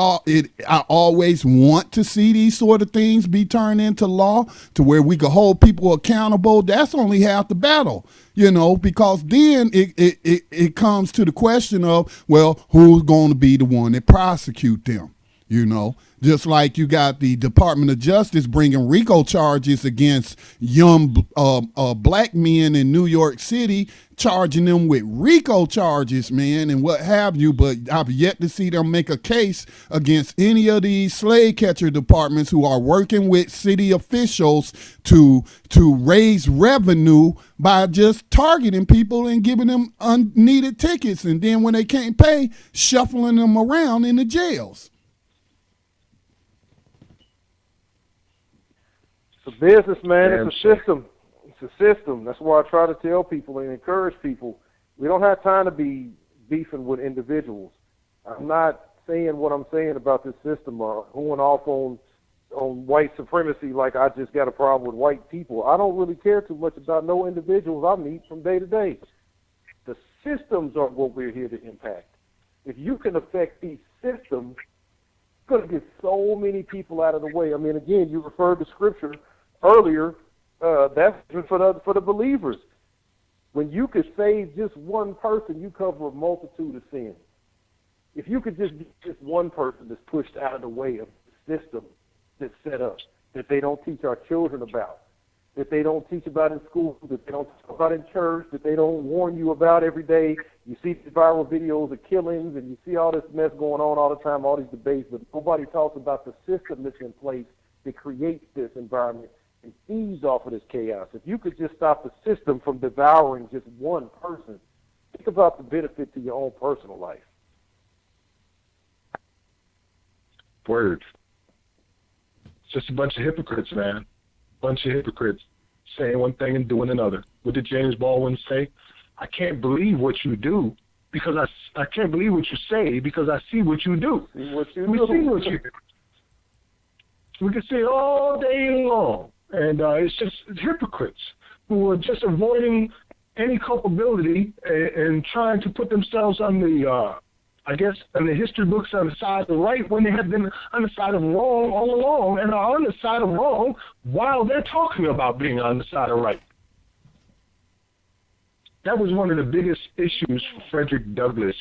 always want to see these sort of things be turned into law to where we could hold people accountable. That's only half the battle, because then it comes to the question of, well, who's going to be the one that prosecute them? Just like you got the Department of Justice bringing RICO charges against young black men in New York City, charging them with RICO charges, man, and what have you. But I've yet to see them make a case against any of these slave catcher departments who are working with city officials to raise revenue by just targeting people and giving them unneeded tickets. And then when they can't pay, shuffling them around in the jails. It's a business, man. It's a system. It's a system. That's why I try to tell people and encourage people. We don't have time to be beefing with individuals. I'm not saying what I'm saying about this system or going off on white supremacy like I just got a problem with white people. I don't really care too much about no individuals I meet from day to day. The systems are what we're here to impact. If you can affect these systems, it's going to get so many people out of the way. I mean, again, you referred to scripture earlier. That's for the believers. When you could save just one person, you cover a multitude of sins. If you could just get just one person that's pushed out of the way of the system that's set up, that they don't teach our children about, that they don't teach about in school, that they don't talk about in church, that they don't warn you about every day. You see these viral videos of killings, and you see all this mess going on all the time, all these debates, but nobody talks about the system that's in place that creates this environment and feeds off of this chaos. If you could just stop the system from devouring just one person, think about the benefit to your own personal life. Word. It's just a bunch of hypocrites, man. Bunch of hypocrites saying one thing and doing another. What did James Baldwin say? I can't believe what you do because I can't believe what you say because I see what you do. See what you we do. see what you do. We can say all day long. And it's just hypocrites who are just avoiding any culpability and trying to put themselves on the, I guess, in the history books on the side of the right when they have been on the side of wrong all along and are on the side of wrong while they're talking about being on the side of right. That was one of the biggest issues for Frederick Douglass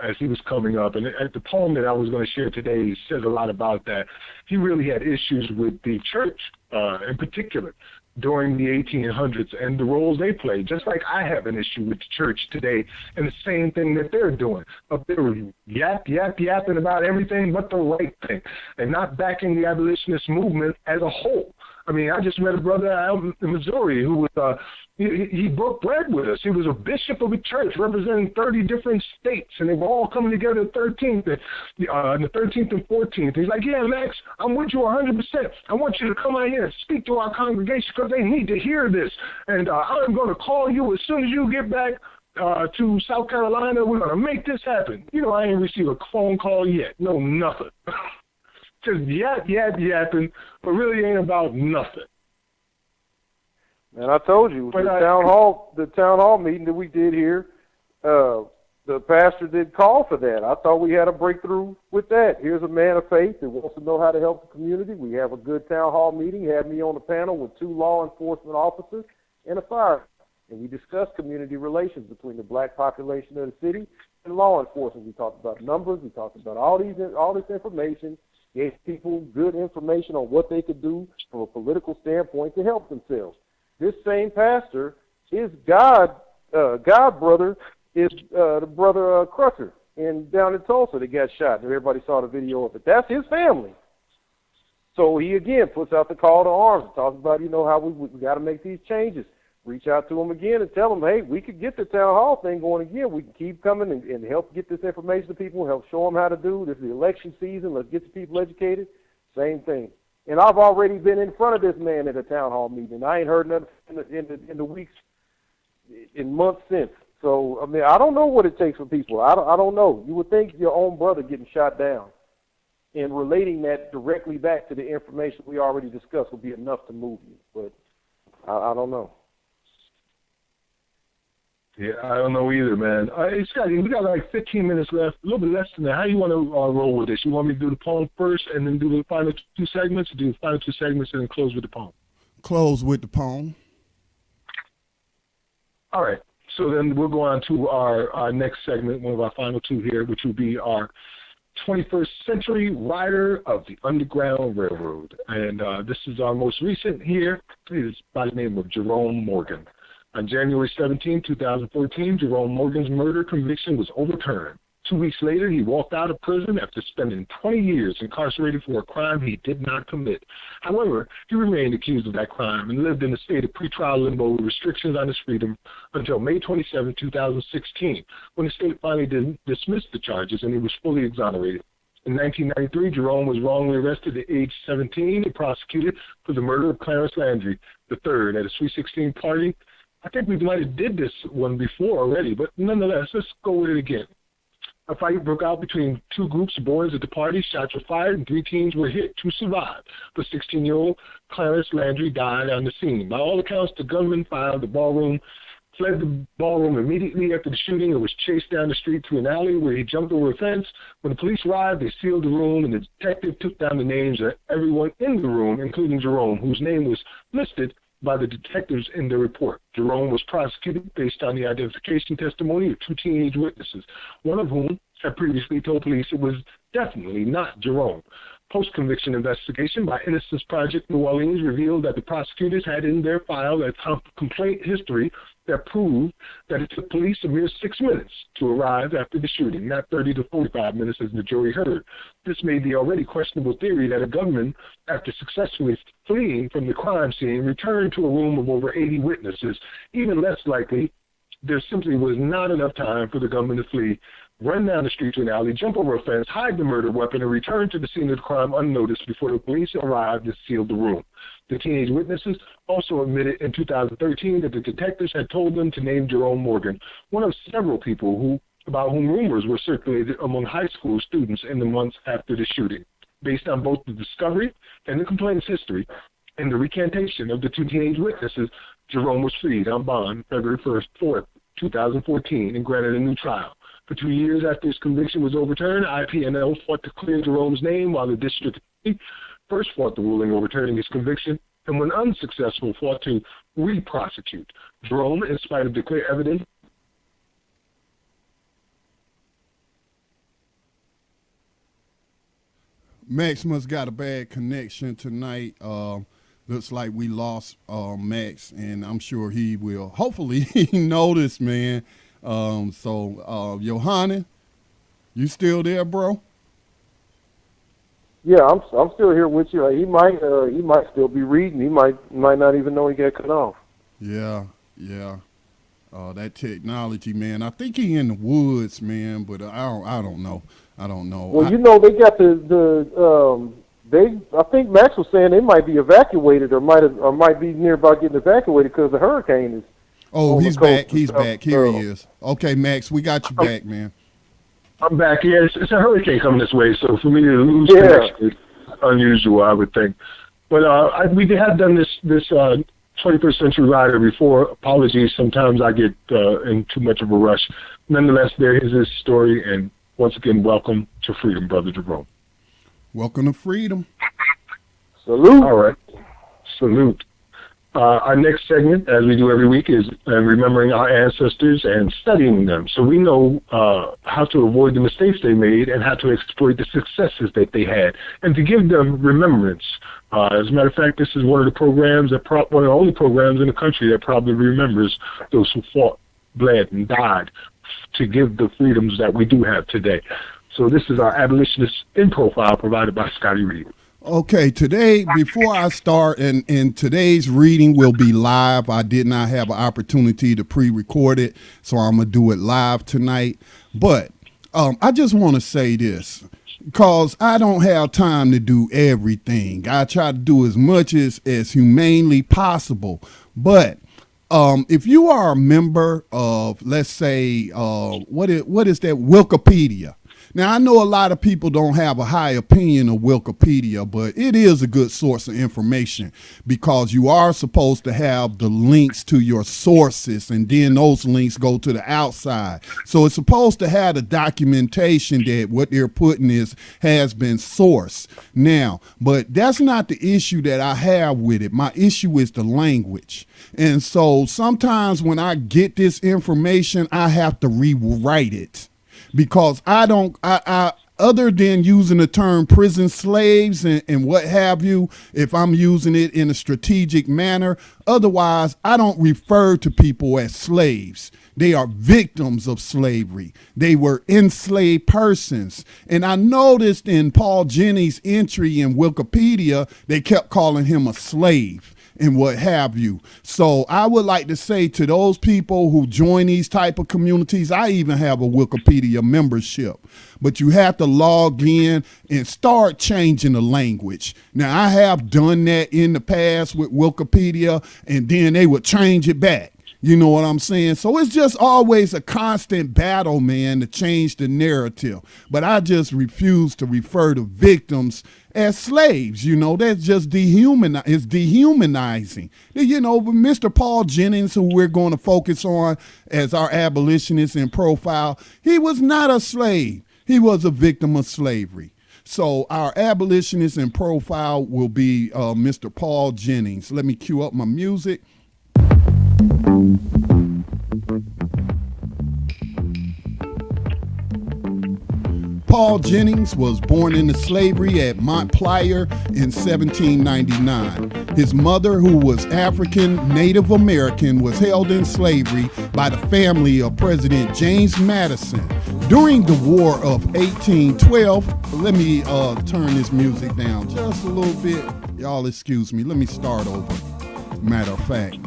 as he was coming up. And the poem that I was going to share today says a lot about that. He really had issues with the church in particular during the 1800s and the roles they played, just like I have an issue with the church today and the same thing that they're doing. Up there yapping about everything but the right thing and not backing the abolitionist movement as a whole. I mean, I just met a brother out in Missouri who was he broke bread with us. He was a bishop of a church representing 30 different states, and they were all coming together the 13th, the 13th and 14th. He's like, yeah, Max, I'm with you 100%. I want you to come out here and speak to our congregation because they need to hear this. And I'm going to call you as soon as you get back to South Carolina. We're going to make this happen. I ain't received a phone call yet. No, nothing. Just yapping, but really ain't about nothing. And I told you, the town hall meeting that we did here, the pastor did call for that. I thought we had a breakthrough with that. Here's a man of faith that wants to know how to help the community. We have a good town hall meeting. He had me on the panel with 2 law enforcement officers and a fire And we discussed community relations between the black population of the city and law enforcement. We talked about numbers. We talked about all this information, gave people good information on what they could do from a political standpoint to help themselves. This same pastor, his god brother is the brother Crusher down in Tulsa that got shot. And everybody saw the video of it. That's his family. So he again puts out the call to arms and talks about, how we got to make these changes. Reach out to them again and tell them, hey, we could get the town hall thing going again. We can keep coming and help get this information to people, help show them how to do. This is the election season. Let's get the people educated. Same thing. And I've already been in front of this man at a town hall meeting. I ain't heard nothing in the weeks, in months since. So, I mean, I don't know what it takes for people. I don't know. You would think your own brother getting shot down and relating that directly back to the information we already discussed would be enough to move you. But I don't know. Yeah, I don't know either, man. Scotty, we got like 15 minutes left, a little bit less than that. How you want to roll with this? You want me to do the poem first and then do the final two segments, or do the final two segments and then close with the poem? Close with the poem. All right. So then we'll go on to our next segment, one of our final two here, which will be our 21st Century Rider of the Underground Railroad. And this is our most recent here. It is by the name of Jerome Morgan. On January 17, 2014, Jerome Morgan's murder conviction was overturned. 2 weeks later, he walked out of prison after spending 20 years incarcerated for a crime he did not commit. However, he remained accused of that crime and lived in a state of pretrial limbo with restrictions on his freedom until May 27, 2016, when the state finally dismissed the charges and he was fully exonerated. In 1993, Jerome was wrongly arrested at age 17 and prosecuted for the murder of Clarence Landry III at a Sweet 16 party. I think we might have did this one before already, but nonetheless, let's go with it again. A fight broke out between two groups of boys at the party. Shots were fired, and 3 teens were hit to survive. But 16-year-old Clarence Landry died on the scene. By all accounts, the gunman fled the ballroom immediately after the shooting and was chased down the street through an alley where he jumped over a fence. When the police arrived, they sealed the room, and the detective took down the names of everyone in the room, including Jerome, whose name was listed by the detectives in their report. Jerome was prosecuted based on the identification testimony of 2 teenage witnesses, one of whom had previously told police it was definitely not Jerome. Post-conviction investigation by Innocence Project New Orleans revealed that the prosecutors had in their file a complaint history that proved that it took police a mere 6 minutes to arrive after the shooting, not 30 to 45 minutes as the jury heard. This made the already questionable theory that a gunman, after successfully fleeing from the crime scene, returned to a room of over 80 witnesses. Even less likely, there simply was not enough time for the gunman to flee, run down the street to an alley, jump over a fence, hide the murder weapon, and return to the scene of the crime unnoticed before the police arrived and sealed the room. The teenage witnesses also admitted in 2013 that the detectives had told them to name Jerome Morgan, one of several people about whom rumors were circulated among high school students in the months after the shooting. Based on both the discovery and the complaint's history and the recantation of the 2 teenage witnesses, Jerome was freed on bond February 4th, 2014, and granted a new trial. For 2 years after his conviction was overturned, IPNL fought to clear Jerome's name, while the district first fought the ruling overturning his conviction, and when unsuccessful, fought to re-prosecute Jerome in spite of the clear evidence. Maximus got a bad connection tonight. Looks like we lost Max, and I'm sure he will. Hopefully he noticed, man. Johanna, you still there, bro? Yeah, I'm still here with you. He might still be reading. He might not even know he got cut off. Yeah. That technology, man. I think he in the woods, man, but I don't know. Well, they got I think Max was saying they might be evacuated or might be near about getting evacuated because the hurricane is. Oh, he's back. He's back. Here he is. Okay, Max, we got you back, man. I'm back. Yeah, it's a hurricane coming this way, so for me to lose connection is unusual, I would think. But we have done this 21st Century Rider before. Apologies, sometimes I get in too much of a rush. Nonetheless, there is this story, and once again, welcome to freedom, Brother Jerome. Welcome to freedom. Salute. All right. Salute. Our next segment, as we do every week, is remembering our ancestors and studying them, so we know how to avoid the mistakes they made and how to exploit the successes that they had, and to give them remembrance. As a matter of fact, this is one of the programs one of the only programs in the country that probably remembers those who fought, bled, and died to give the freedoms that we do have today. So this is our Abolitionist in Profile provided by Scotty Reed. Okay, today, before I start, and today's reading will be live. I did not have an opportunity to pre-record it, so I'm going to do it live tonight. But I just want to say this, because I don't have time to do everything. I try to do as much as humanely possible. But if you are a member of, let's say, what is that, Wikipedia? Now, I know a lot of people don't have a high opinion of Wikipedia, but it is a good source of information because you are supposed to have the links to your sources, and then those links go to the outside. So it's supposed to have the documentation that what they're putting has been sourced. Now, but that's not the issue that I have with it. My issue is the language. And so sometimes when I get this information, I have to rewrite it. Because I other than using the term prison slaves and what have you, if I'm using it in a strategic manner, otherwise I don't refer to people as slaves. They are victims of slavery. They were enslaved persons. And I noticed in Paul Jennings' entry in Wikipedia, they kept calling him a slave and what have you. So I would like to say to those people who join these type of communities, I even have a Wikipedia membership, but you have to log in and start changing the language. Now, I have done that in the past with Wikipedia, and then they would change it back. You know what I'm saying? So it's just always a constant battle, man, to change the narrative. But I just refuse to refer to victims as slaves. You know, that's just it's dehumanizing. You know, Mr. Paul Jennings, who we're going to focus on as our abolitionist in profile, he was not a slave. He was a victim of slavery. So our abolitionist in profile will be Mr. Paul Jennings. Let me cue up my music. Paul Jennings was born into slavery at Montpelier in 1799. His mother, who was African Native American, was held in slavery by the family of President James Madison. During the War of 1812, let me turn this music down just a little bit. Y'all excuse me. Let me start over. Matter of fact.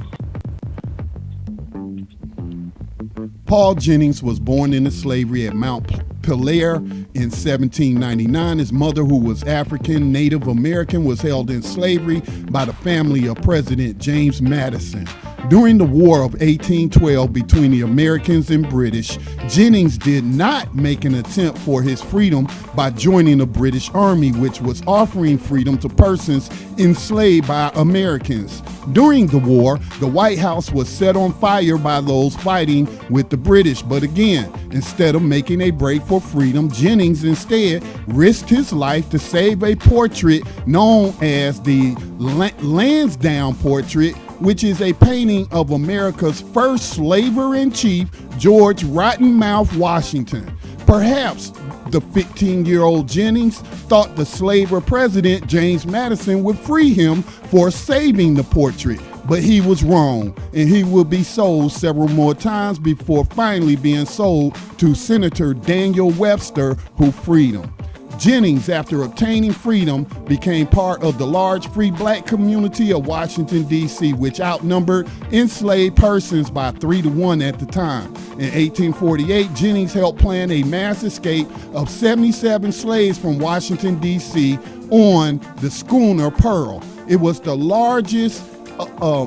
Paul Jennings was born into slavery at Montpelier in 1799. His mother, who was African Native American, was held in slavery by the family of President James Madison. During the War of 1812 between the Americans and British, Jennings did not make an attempt for his freedom by joining the British Army, which was offering freedom to persons enslaved by Americans. During the war, the White House was set on fire by those fighting with the British. But again, instead of making a break for freedom, Jennings instead risked his life to save a portrait known as the Lansdowne Portrait, which is a painting of America's first slaver-in-chief, George Rottenmouth Washington. Perhaps the 15-year-old Jennings thought the slaver president, James Madison, would free him for saving the portrait, but he was wrong, and he will be sold several more times before finally being sold to Senator Daniel Webster, who freed him. Jennings, after obtaining freedom, became part of the large free black community of Washington, D.C., which outnumbered enslaved persons by 3-1 at the time. In 1848, Jennings helped plan a mass escape of 77 slaves from Washington, D.C. on the schooner Pearl. It was the largest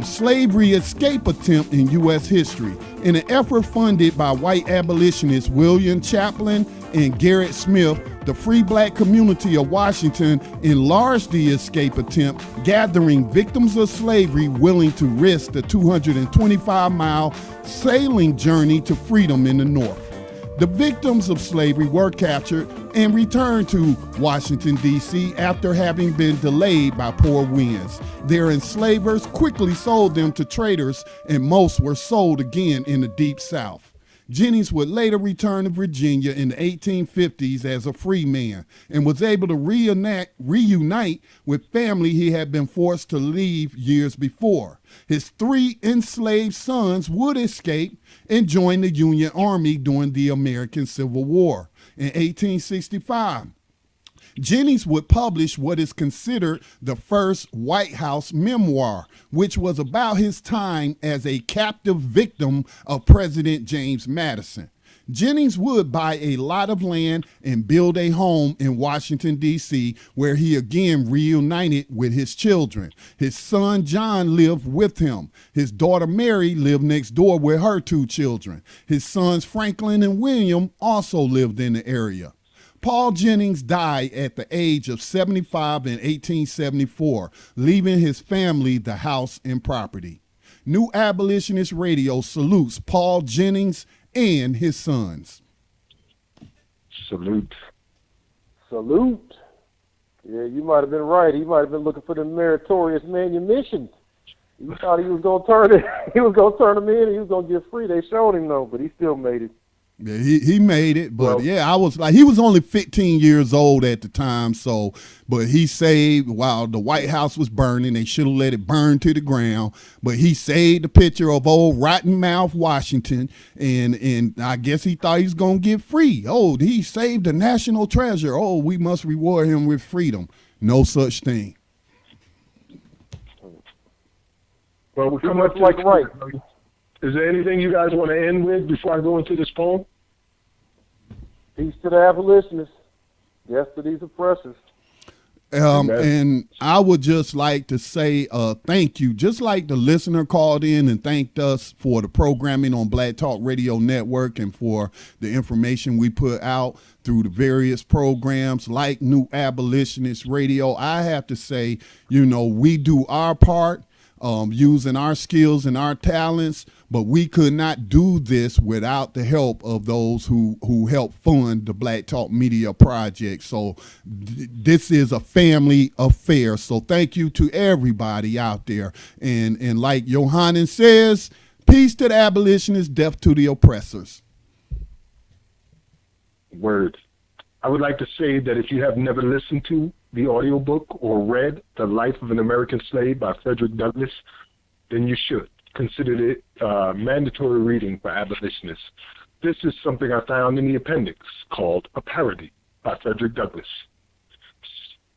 slavery escape attempt in U.S. history. In an effort funded by white abolitionists William Chaplin and Garrett Smith, the free black community of Washington enlarged the escape attempt, gathering victims of slavery willing to risk the 225-mile sailing journey to freedom in the North. The victims of slavery were captured and returned to Washington, D.C. after having been delayed by poor winds. Their enslavers quickly sold them to traders, and most were sold again in the Deep South. Jennings would later return to Virginia in the 1850s as a free man and was able to reunite with family he had been forced to leave years before. His 3 enslaved sons would escape and join the Union Army during the American Civil War. In 1865, Jennings would publish what is considered the first White House memoir, which was about his time as a captive victim of President James Madison. Jennings would buy a lot of land and build a home in Washington, D.C., where he again reunited with his children. His son John lived with him. His daughter Mary lived next door with her 2 children. His sons Franklin and William also lived in the area. Paul Jennings died at the age of 75 in 1874, leaving his family the house and property. New Abolitionist Radio salutes Paul Jennings and his sons. Salute. Salute. Yeah, you might have been right. He might have been looking for the meritorious manumission. He thought he was gonna turn it. He was gonna turn him in. And he was gonna get free. They showed him though, but he still made it. Yeah, he made it, but I was like, he was only 15 years old at the time, so, but he saved, while the White House was burning, they should have let it burn to the ground, but he saved the picture of old Rotten Mouth Washington, and I guess he thought he was going to get free. Oh, he saved the national treasure. Oh, we must reward him with freedom. No such thing. Well, we're coming up to like right. Is there anything you guys want to end with before I go into this poem? Peace to the abolitionists. Yes to these oppressors. And I would just like to say thank you. Just like the listener called in and thanked us for the programming on Black Talk Radio Network and for the information we put out through the various programs like New Abolitionist Radio. I have to say, we do our part. Using our skills and our talents, but we could not do this without the help of those who help fund the Black Talk Media Project. So this is a family affair. So thank you to everybody out there. And like Yohanan says, peace to the abolitionists, death to the oppressors. Word. I would like to say that if you have never listened to the audiobook or read The Life of an American Slave by Frederick Douglass, then you should consider it mandatory reading for abolitionists. This is something I found in the appendix called A Parody by Frederick Douglass.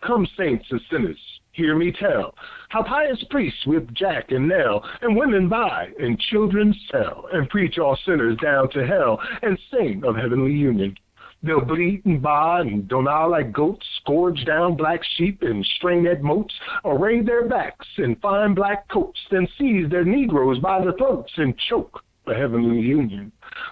Come saints and sinners, hear me tell how pious priests whip Jack and Nell, and women buy and children sell, and preach all sinners down to hell, and sing of heavenly union. They'll bleat and baa and donal like goats, scourge down black sheep and strain at moats, array their backs in fine black coats, then seize their Negroes by the throats and choke for heavenly union.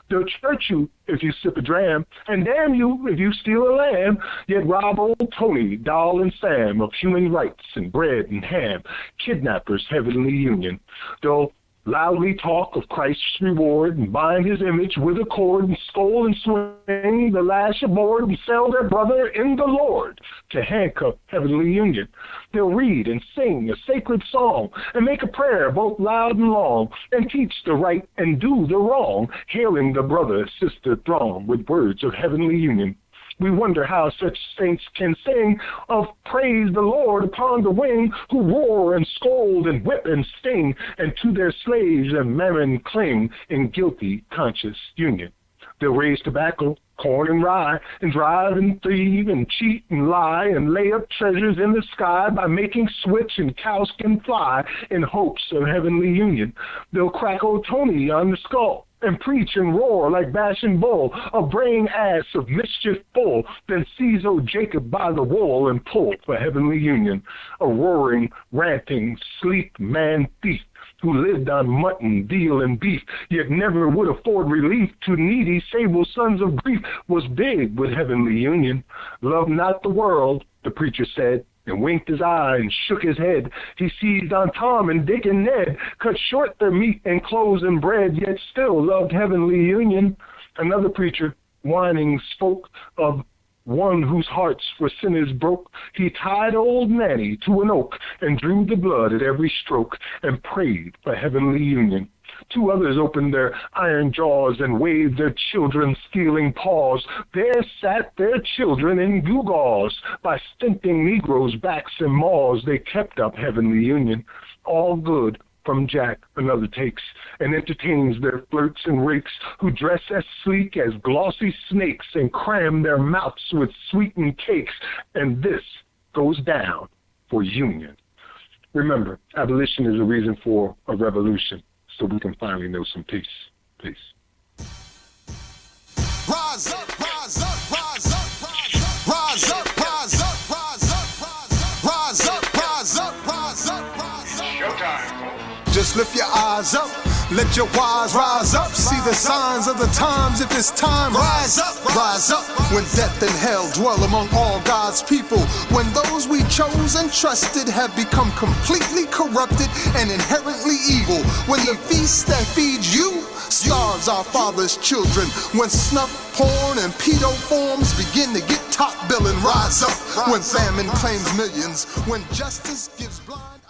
They'll church you if you sip a dram, and damn you if you steal a lamb, yet rob old Tony, Doll, and Sam of human rights and bread and ham, kidnappers heavenly union. They'll loudly talk of Christ's reward and bind his image with a cord and scold and swing the lash aboard and sell their brother in the Lord to handcuff heavenly union. They'll read and sing a sacred song and make a prayer both loud and long and teach the right and do the wrong, hailing the brother-sister throng with words of heavenly union. We wonder how such saints can sing of praise the Lord upon the wing, who roar and scold and whip and sting, and to their slaves and mammon cling in guilty conscious union. They'll raise tobacco, corn and rye, and drive and thieve and cheat and lie, and lay up treasures in the sky by making switch and cowskin fly in hopes of heavenly union. They'll crack old Tony on the skull, and preach and roar like bashing bull, a braying ass of mischief full, then seize old Jacob by the wool and pull for heavenly union, a roaring, ranting, sleek man thief, who lived on mutton, veal, and beef, yet never would afford relief to needy, sable sons of grief, was big with heavenly union. Love not the world, the preacher said, and winked his eye and shook his head. He seized on Tom and Dick and Ned, cut short their meat and clothes and bread, yet still loved heavenly union. Another preacher, whining, spoke of one whose hearts for sinners broke. He tied old Nanny to an oak and drew the blood at every stroke and prayed for heavenly union. Two others opened their iron jaws and waved their children's stealing paws. There sat their children in gewgaws. By stinting Negroes' backs and maws, they kept up heavenly union. All good from Jack another takes and entertains their flirts and rakes who dress as sleek as glossy snakes and cram their mouths with sweetened cakes. And this goes down for union. Remember, abolition is a reason for a revolution, so we can finally know some peace. Peace. Rise up, rise up, rise up, rise up, rise up, rise up, rise up, rise up, rise up, rise up. Showtime. Just lift your eyes up. Let your wise rise up, see the signs of the times. If it's time, rise up, rise up. When death and hell dwell among all God's people, when those we chose and trusted have become completely corrupted and inherently evil, when the feast that feeds you starves our father's children, when snuff, porn, and pedo forms begin to get top billing, rise up. When famine claims millions, when justice gives blind